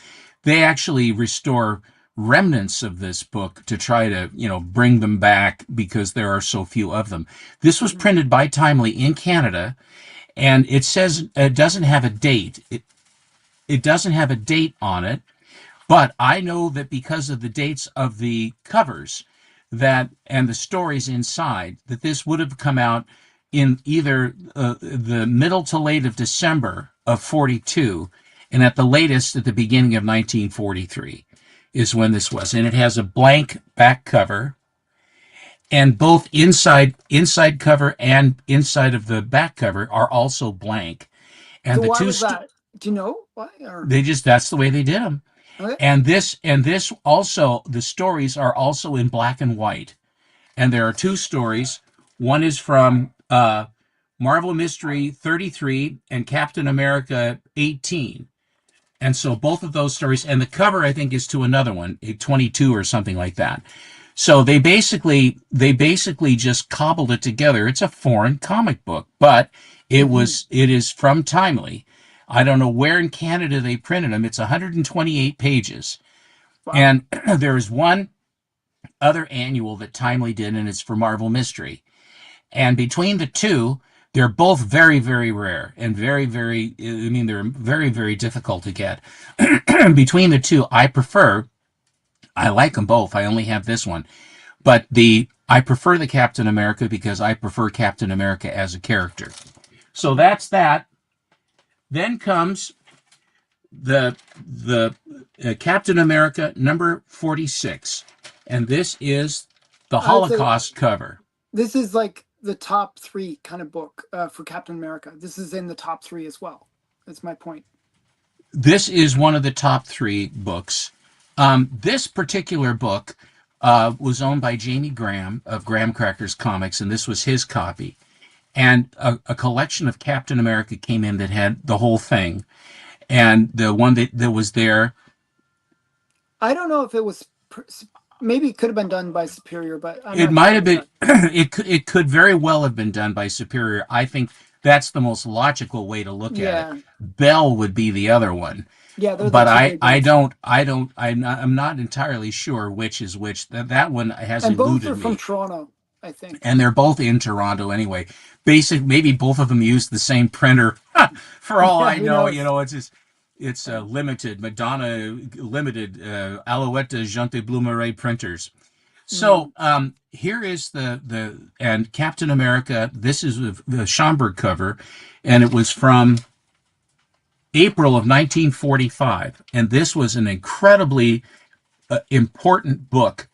They actually restore remnants of this book to try to, bring them back because there are so few of them. This was Hmm. printed by Timely in Canada, and it says it doesn't have a date. It doesn't have a date on it, but I know that because of the dates of the covers that and the stories inside, that this would have come out in either the middle to late of December of 42, and at the latest at the beginning of 1943 is when this was. And it has a blank back cover, and both inside cover and inside of the back cover are also blank. And So the why two was that? Do you know why? Or they just that's the way they did them. okay, And this also, the stories are also in black and white. And there are two stories. One is from Marvel Mystery 33 and Captain America 18. And so both of those stories, and the cover I think is to another one, a 22 or something like that. So they basically just cobbled it together. It's a foreign comic book, but hmm, it is from Timely. I don't know where in Canada they printed them. It's 128 pages. wow. And there is one other annual that Timely did, and it's for Marvel Mystery. And between the two, they're both very, very rare and very, very, I mean, they're very, very difficult to get. Between the two, I like them both. I only have this one. But I prefer the Captain America because I prefer Captain America as a character. So that's that. Then comes the Captain America number 46, and this is the I would say Holocaust cover. this is like the top three kind of book for Captain America. This is in the top three as well. That's my point. This is one of the top three books. This particular book was owned by Jamie Graham of Graham Crackers Comics, and this was his copy. And a collection of Captain America came in that had the whole thing. And the one that was there, I don't know if it was maybe it could have been done by Superior, but I'm it not might sure have about been, that. it could very well have been done by Superior. I think that's the most logical way to look at it. Yeah, Bell would be the other one. yeah, they're the But two I big I ones, don't I don't I'm not entirely sure which is which. That one has and both are eluded from me, Toronto, I think. and they're both in Toronto anyway. Maybe both of them use the same printer. For all Yeah, I who know, knows? it's Yeah. limited Madonna limited Alouette Jean Blumeret printers. Mm. So here is the and Captain America. This is the Schomburg cover, and it was from April of 1945, and this was an incredibly important book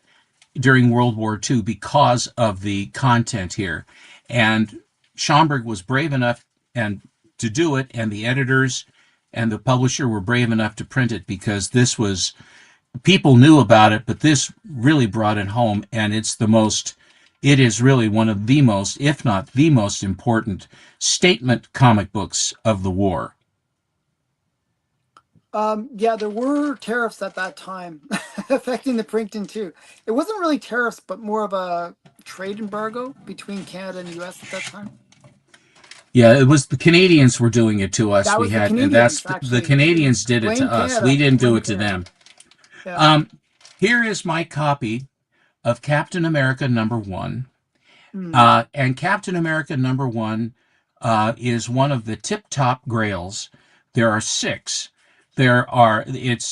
during World War II because of the content here. And Schomburg was brave enough and to do it, and the editors and the publisher were brave enough to print it because this was people knew about it, but this really brought it home, and it is really one of the most, if not the most important statement comic books of the war. Yeah, there were tariffs at that time affecting the printing too. It wasn't really tariffs, but more of a trade embargo between Canada and the US at that time. Yeah, it was the Canadians were doing it to us. That We was the had, and that's Canadians, the actually. Canadians did it Blame to us. We Canada. didn't do Blame it to Canada. them. Yeah. Um, Here is my copy of Captain America number one. Mm. And Captain America number one is one of the tip top grails. There are six.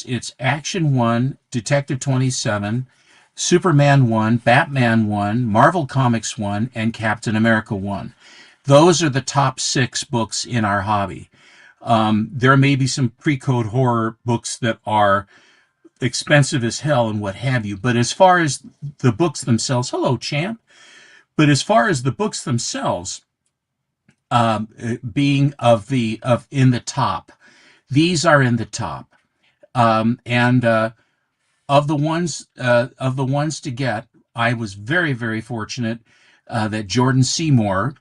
It's Action 1, Detective 27, Superman 1, Batman 1, Marvel Comics 1, and Captain America 1. Those are the top six books in our hobby. There may be some pre code horror books that are expensive as hell and what have you. But as far as the books themselves, hello, champ. But as far as the books themselves, being of in the top, these are in the top. And of the ones to get, I was very very fortunate that Jordan Seymour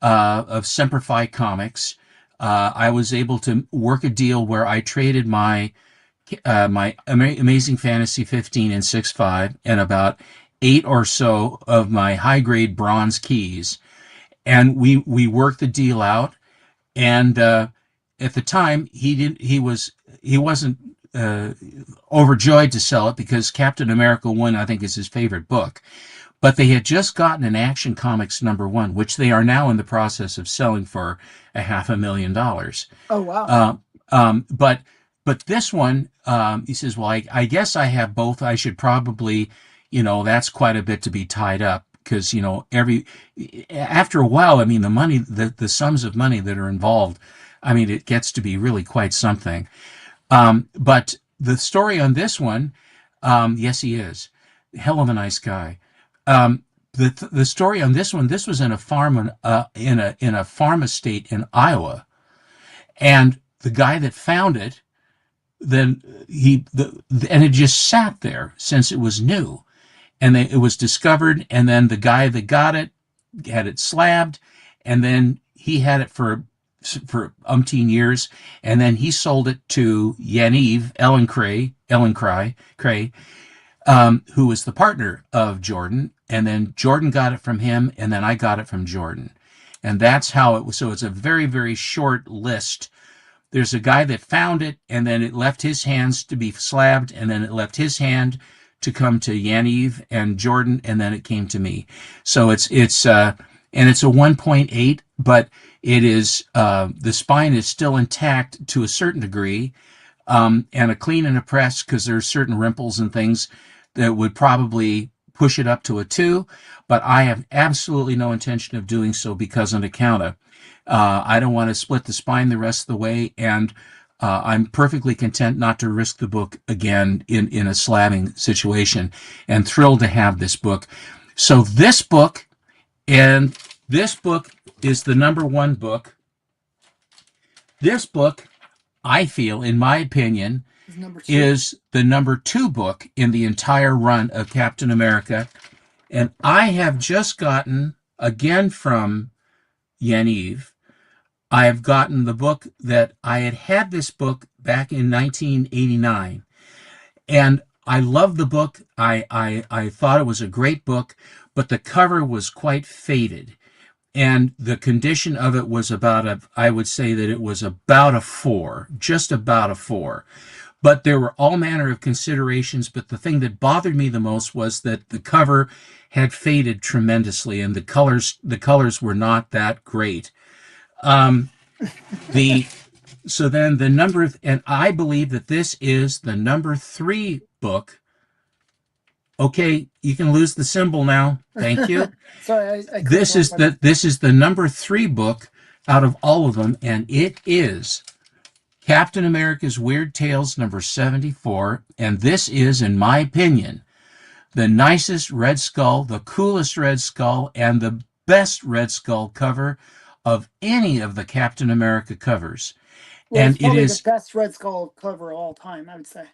of Semper Fi Comics, I was able to work a deal where I traded my Amazing Fantasy 15 and 6.5 and about 8 or so of my high grade bronze keys, and we worked the deal out. And at the time, he wasn't uh, overjoyed to sell it because Captain America 1, I think, is his favorite book. But they had just gotten an Action Comics #1, which they are now in the process of selling for a $500,000. Oh wow. Uh, but this one, he says, well, I guess I have both. I should probably, that's quite a bit to be tied up because, after a while, I mean, the money, the sums of money that are involved, I mean, it gets to be really quite something. But the story on this one, yes, he is. Hell of a nice guy. The story on this one, this was in a farm in a farm estate in Iowa, and the guy that found it, then and it just sat there since it was new, and it was discovered, and then the guy that got it had it slabbed, and then he had it for umpteen years, and then he sold it to Yaniv Cray, who was the partner of Jordan, and then Jordan got it from him, and then I got it from Jordan, and that's how it was. So it's a very very short list. There's a guy that found it, and then it left his hands to be slabbed, and then it left his hand to come to Yaniv and Jordan, and then it came to me. So it's and it's a 1.8, but it is the spine is still intact to a certain degree, and a clean and a press because there's certain rimples and things that would probably push it up to a 2, but I have absolutely no intention of doing so because on account of I don't want to split the spine the rest of the way, and I'm perfectly content not to risk the book again in a slabbing situation, and thrilled to have this book. So this book is the #1 book. This book, I feel, in my opinion, is the #2 book in the entire run of Captain America. And I have just gotten, again from Yaniv, I have gotten the book that I had this book back in 1989. And I love the book. I thought it was a great book, but the cover was quite faded. And the condition of it was I would say that it was about a 4, just about a 4. But there were all manner of considerations. But the thing that bothered me the most was that the cover had faded tremendously, and the colors were not that great. Um, the so then the and I believe that this is the #3 book. Okay, you can lose the symbol now. Thank you. Sorry, I this is the #3 book out of all of them, and it is Captain America's Weird Tales #74, and this is, in my opinion, the nicest Red Skull, the coolest Red Skull, and the best Red Skull cover of any of the Captain America covers. Well, and it's probably it is the best Red Skull cover of all time, I would say.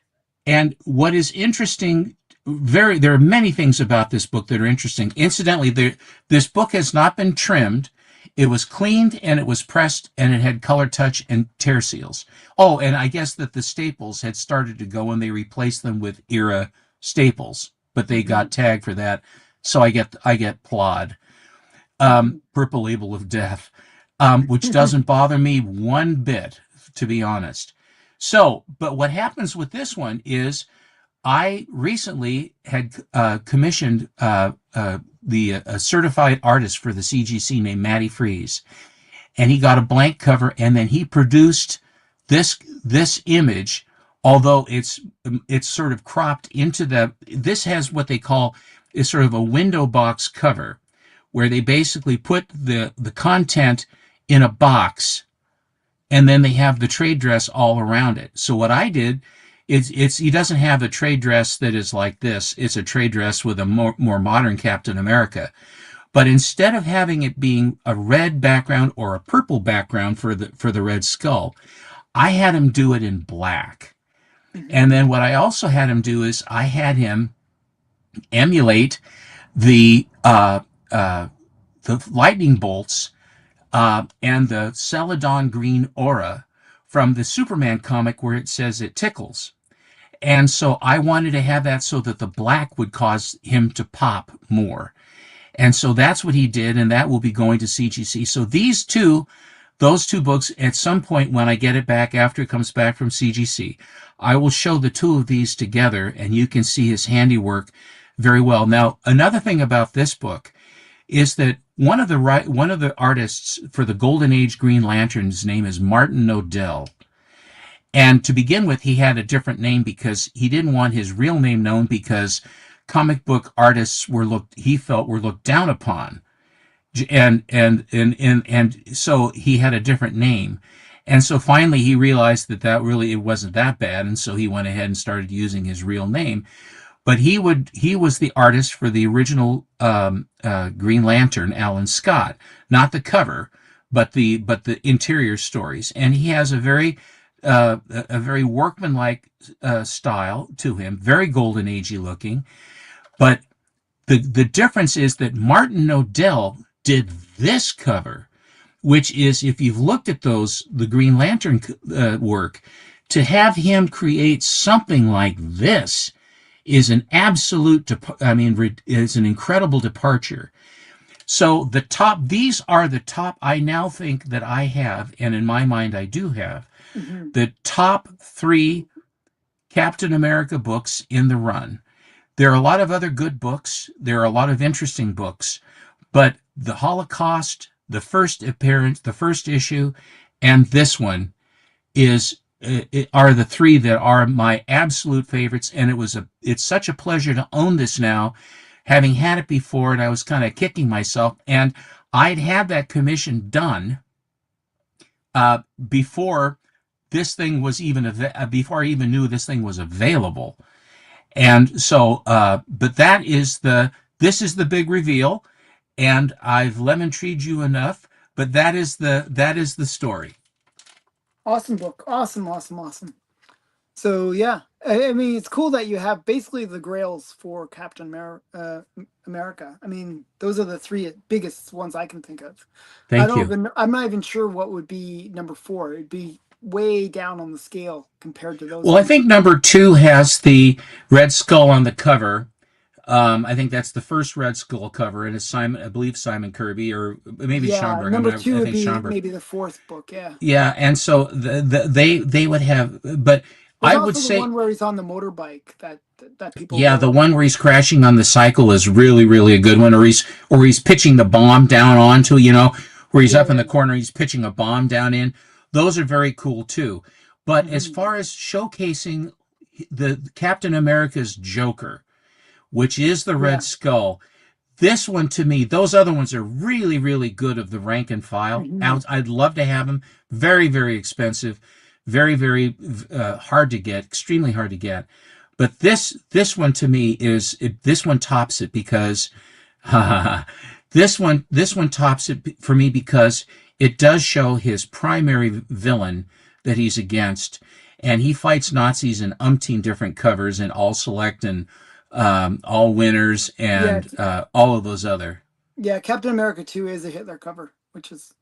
And what is interesting, there are many things about this book that are interesting. Incidentally, this book has not been trimmed. It was cleaned and it was pressed, and it had color touch and tear seals. Oh, and I guess that the staples had started to go and they replaced them with era staples, but they got tagged for that. So I get plod, purple label of death, which doesn't bother me one bit, to be honest. So, but what happens with this one is I recently had commissioned a certified artist for the CGC named Matty Freeze, and he got a blank cover, and then he produced this image, although it's sort of cropped into this has what they call is sort of a window box cover, where they basically put the content in a box, and then they have the trade dress all around it. So what I did it's he doesn't have a trade dress that is like this. It's a trade dress with a more modern Captain America. But instead of having it being a red background or a purple background for the Red Skull, I had him do it in black. And Hmm. then what I also had him do is I had him emulate the uh, uh, the lightning bolts and the Celadon green aura from the Superman comic where it says it tickles. And so I wanted to have that so that the black would cause him to pop more. And so that's what he did, and that will be going to CGC. So those two books, at some point when I get it back after it comes back from CGC, I will show the two of these together, and you can see his handiwork very well. Now, another thing about this book is that one of the artists for the Golden Age Green Lantern's name is Martin Odell. And to begin with, he had a different name because he didn't want his real name known because comic book artists he felt were looked down upon. And so he had a different name. And so finally he realized that really it wasn't that bad, and so he went ahead and started using his real name. But he was the artist for the original Green Lantern, Alan Scott, not the cover, but the interior stories. And he has a very workmanlike style to him, very golden agey looking. But the difference is that Martin Odell did this cover, which is, if you've looked at the Green Lantern work, to have him create something like this is an absolute, is an incredible departure. So these are the top, I now think that I have, and in my mind I do have, Hmm. the top three Captain America books in the run. There are a lot of other good books. There are a lot of interesting books, but the Holocaust, the first appearance, the first issue, and this one are the three that are my absolute favorites. And it's such a pleasure to own this now, having had it before, and I was kind of kicking myself. And I'd had that commission done before this thing was before I even knew this thing was available. And so, but this is the big reveal, and I've lemon treed you enough, but that is the story. Awesome book. Awesome, awesome, awesome. So yeah, I mean, it's cool that you have basically the Grails for America. I mean, those are the three biggest ones I can think of. Thank you. I'm not even sure what would be number four. It'd be way down on the scale compared to those Well, I ones. think number two has the Red Skull on the cover. I think that's the first Red Skull cover, and it's I believe Simon Kirby or maybe Yeah, Schomburg. number two I would think be Schomburg. maybe the fourth book. Yeah. Yeah, and so they would have, but There's I would also the say, one where he's on the motorbike that people yeah, the love. one where he's crashing on the cycle is really, really a good one. Or he's pitching the bomb down onto, where he's up in Yeah. the corner, he's pitching a bomb down in. Those are very cool too. But as Hmm. far as showcasing the Captain America's Joker, which is the Red Yeah. Skull, this one to me, those other ones are really, really good of the rank and file. Hmm. I'd love to have them. Very, very expensive. Very, very hard to get. Extremely hard to get. But this one to me this one tops it because this one tops it for me because it does show his primary villain that he's against, and he fights Nazis in umpteen different covers and all select and all winners Yeah. and all of those other. Yeah. Captain America 2 is a Hitler cover,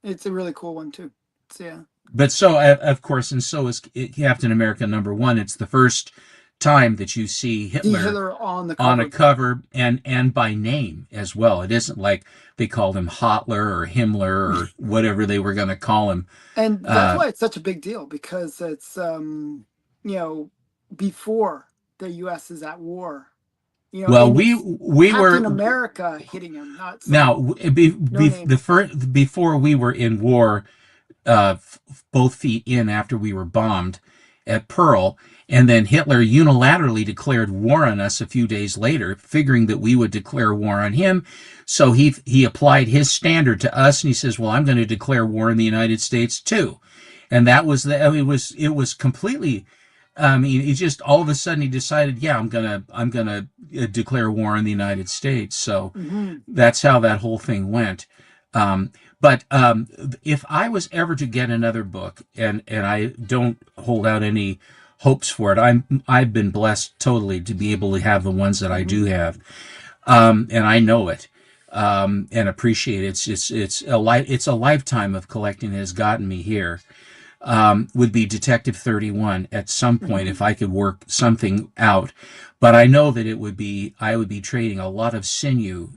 it's a really cool one too. So yeah. But so of course, and so is Captain America #1. It's the first time that you see See Hitler Hitler on the on a cover. cover and by name as well. It isn't like they called him Hotler or Himmler or whatever they were going to call him. And that's Uh, why it's such a big deal because it's you know, before the US is at war. well, And it's we Captain were America hitting him, not now some no name. before we were in war, both feet in after we were bombed at Pearl, and then Hitler unilaterally declared war on us a few days later, figuring that we would declare war on him. So he applied his standard to us, and he says, "Well, I'm going to declare war in the United States too." And that was it was completely I mean, he just all of a sudden he decided, yeah, I'm gonna declare war on the United States. So Hmm. that's how that whole thing went. But if I was ever to get another book, and I don't hold out any hopes for it, I've been blessed totally to be able to have the ones that I do Hmm. have, and I know it. And appreciate it. It's a lifetime of collecting that has gotten me here. Would be Detective 31 at some point Hmm. if I could work something out. But I know that I would be trading a lot of sinew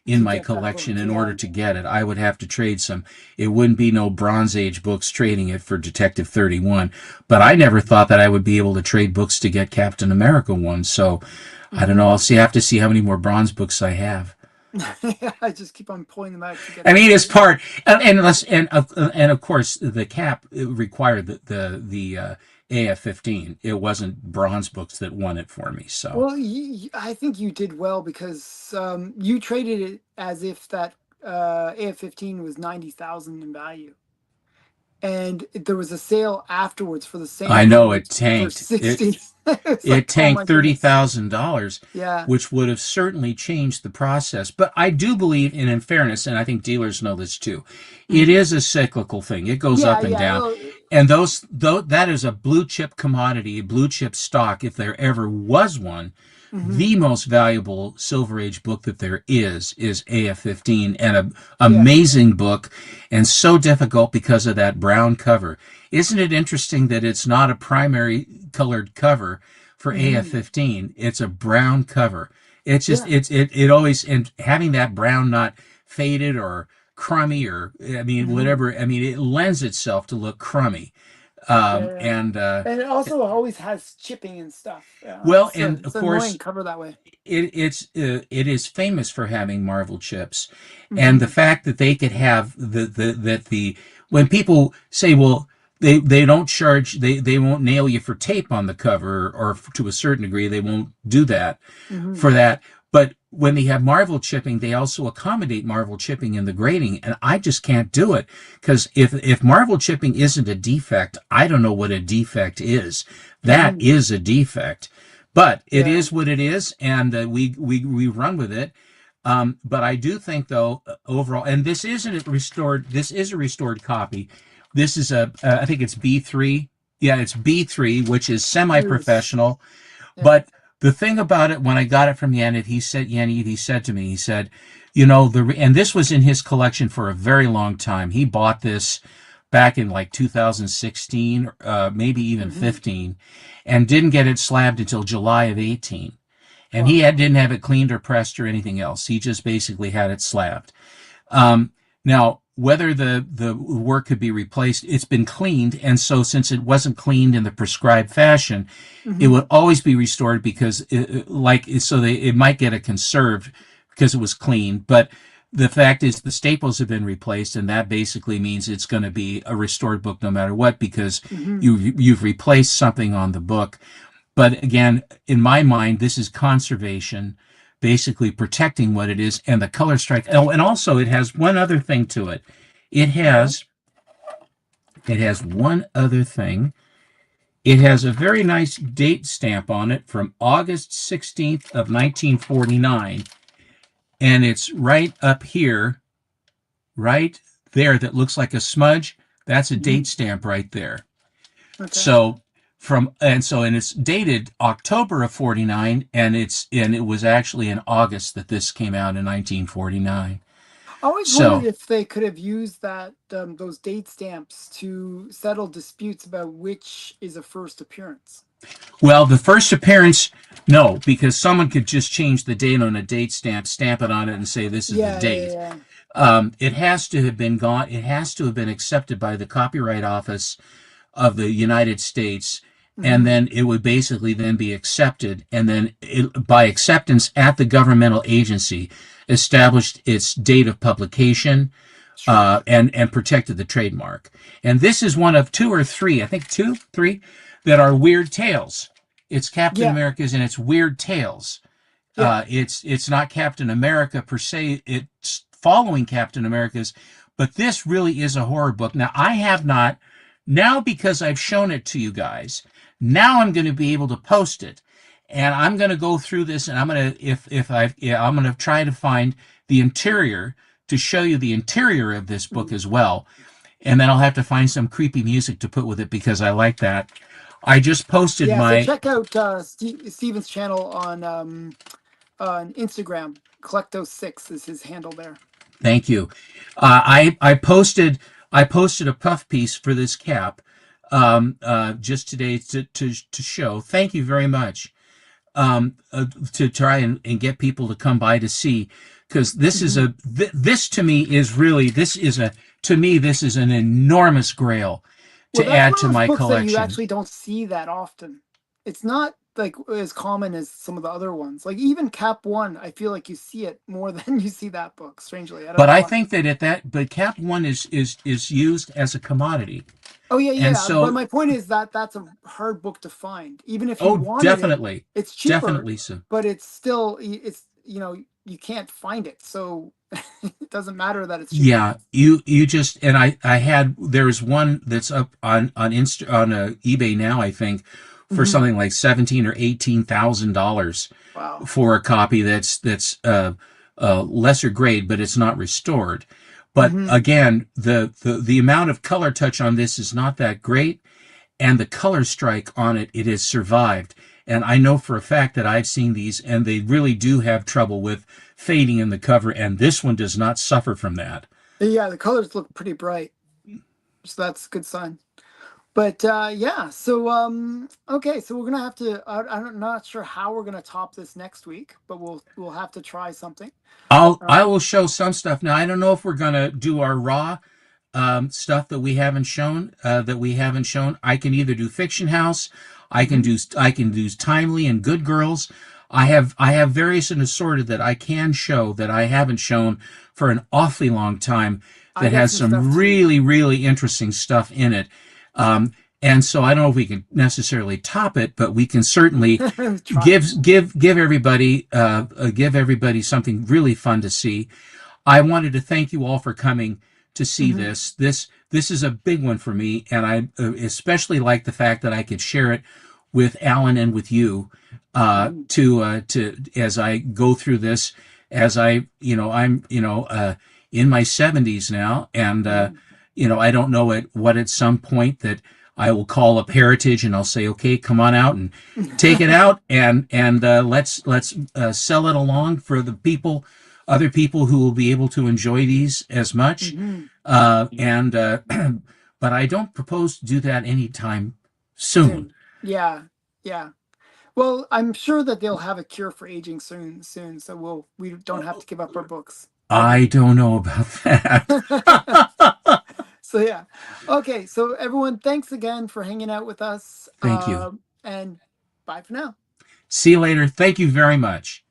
in To my get that collection book, in order yeah. to get it. I would have to trade some. It wouldn't be no Bronze Age books trading it for Detective 31. But I Hmm. never thought that I would be able to trade books to get Captain America ones. So I don't know. Hmm. Have to see how many more bronze books I have. I just keep on pulling them out to get I mean, them. it's part, and of course, the cap required the AF-15. It wasn't bronze books that won it for me. So Well, I think you did well because you traded it as if that AF-15 was 90,000 in value, and there was a sale afterwards for the same I know it quote for tanked. 60. It's It like, oh tanked my goodness. $30,000, Yeah. which would have certainly changed the process. But I do believe, and in fairness, and I think dealers know this too, it Hmm. is a cyclical thing. It goes Yeah, up and yeah. down. Well, And that is a blue chip commodity, a blue chip stock, if there ever was one. hmm. The most valuable Silver Age book that there is AF-15, and a Yeah. amazing book, and so difficult because of that brown cover. Isn't it interesting that it's not a primary colored cover for Hmm. AF-15? It's a brown cover. It's just Yeah. it always, and having that brown not faded or crummy, or I mean Hmm. whatever. I mean, it lends itself to look crummy. Yeah, yeah. And And it also always has chipping and stuff. Yeah, well, and of it's an annoying course cover that way. it is famous for having Marvel chips, and the Hmm. fact that they could have the when people say, well, they don't charge, they won't nail you for tape on the cover, or to a certain degree they won't do that Hmm. for that. But when they have Marvel chipping, they also accommodate Marvel chipping in the grading, and I just can't do it because if Marvel chipping isn't a defect, I don't know what a defect is. That Hmm. is a defect, but it Yeah. is what it is, and we run with it. But I do think, though, overall, and this isn't a restored. This is a restored copy. This is I think it's B3. Yeah, it's B3, which is Yes. semi-professional. Yeah. But the thing about it, when I got it from Yanit, he said to me, he said, you know, and this was in his collection for a very long time. He bought this back in like 2016, maybe even Hmm. 15, and didn't get it slabbed until July of 18. And Wow. didn't have it cleaned or pressed or anything else. He just basically had it slabbed. Um, Now, whether the work could be replaced, it's been cleaned, and so since it wasn't cleaned in the prescribed fashion, it Hmm. would always be restored because, it might get it conserved because it was clean. But the fact is, the staples have been replaced, and that basically means it's going to be a restored book no matter what, because Hmm. you've replaced something on the book. But again, in my mind, this is conservation, basically protecting what it is, and the color strike. Oh, and also it has one other thing to it. It Okay. has it has one other thing. It has a very nice date stamp on it from August 16th of 1949, and it's right up here, right there, that looks like a smudge. That's a Hmm. date stamp right there. Okay. So and it's dated October of 49, and it was actually in August that this came out in 1949. I always wondered So, if they could have used that those date stamps to settle disputes about which is a first appearance. well, the first appearance, no, because someone could just change the date on a date stamp, stamp it on it, and say this is the Yeah, yeah, date. yeah. It has to have been gone. It has to have been accepted by the Copyright Office of the United States, and Hmm. then it would basically then be accepted, and then by acceptance at the governmental agency, established its date of publication, Sure. and protected the trademark. And this is one of two or three, I think two, three, that are weird tales. It's Captain Yeah, America's and it's weird tales. yeah. It's not Captain America per se. It's following Captain America's, but this really is a horror book. Now I have not, now because I've shown it to you guys. Now I'm going to be able to post it. And I'm going to go through this, and I'm going to if I yeah, I'm going to try to find the interior to show you the interior of this book Mhm. as well. And then I'll have to find some creepy music to put with it because I like that. I just posted Yeah, so my check out Steven's channel on Instagram. Collecto6 is his handle there. thank you. I posted a puff piece for this cap just today to show. Thank you very much. To try and get people to come by to see, because Hmm. this to me is really this is a to me this is an enormous grail Well, to that's add one of to those my books that you collection. actually don't see that often. It's not like as common as some of the other ones. Like even Cap One, I feel like you see it more than you see that book. Strangely, I don't But know I why. think that at that but Cap One is used as a commodity, Oh yeah, and yeah. But so my point is that that's a hard book to find. Even if you oh wanted it, definitely it's cheaper, definitely so. but it's still it's you can't find it. So it doesn't matter that it's cheaper. Yeah, you just and I had there's one that's up on eBay now I think for Hmm. something like 17 or $18,000 Wow. for a copy that's lesser grade, but it's not restored. But Hmm. again, the amount of color touch on this is not that great, and the color strike on it, it has survived. And I know for a fact that I've seen these, and they really do have trouble with fading in the cover, and this one does not suffer from that. Yeah, the colors look pretty bright, so that's a good sign. But yeah, so okay, so we're gonna have to. I'm not sure how we're gonna top this next week, but we'll have to try something. I will Um, show some stuff now. I don't know if we're gonna do our raw stuff that we haven't shown. I can either do Fiction House, mhm. I can do Timely and Good Girls. I have various and assorted that I can show that I haven't shown for an awfully long time I that got has some stuff some too. really interesting stuff in it. And so I don't know if we can necessarily top it, but we can certainly Try. give everybody something really fun to see. I wanted to thank you all for coming to see Hmm. this. This is a big one for me, and I especially like the fact that I could share it with Alan and with you Hmm. to as I go through this. As I I'm in my 70s now, and Hmm. I don't know at some point that I will call up Heritage and I'll say, okay, come on out and take it out and let's sell it along for the people, other people who will be able to enjoy these as much. Hmm. And but I don't propose to do that anytime soon. Soon. Yeah, yeah. Well, I'm sure that they'll have a cure for aging soon. Soon, so we don't have to give up our books. I I hope. don't know about that. So yeah. Okay, so everyone, thanks again for hanging out with us. Thank you. And bye for now. See you later. Thank you very much.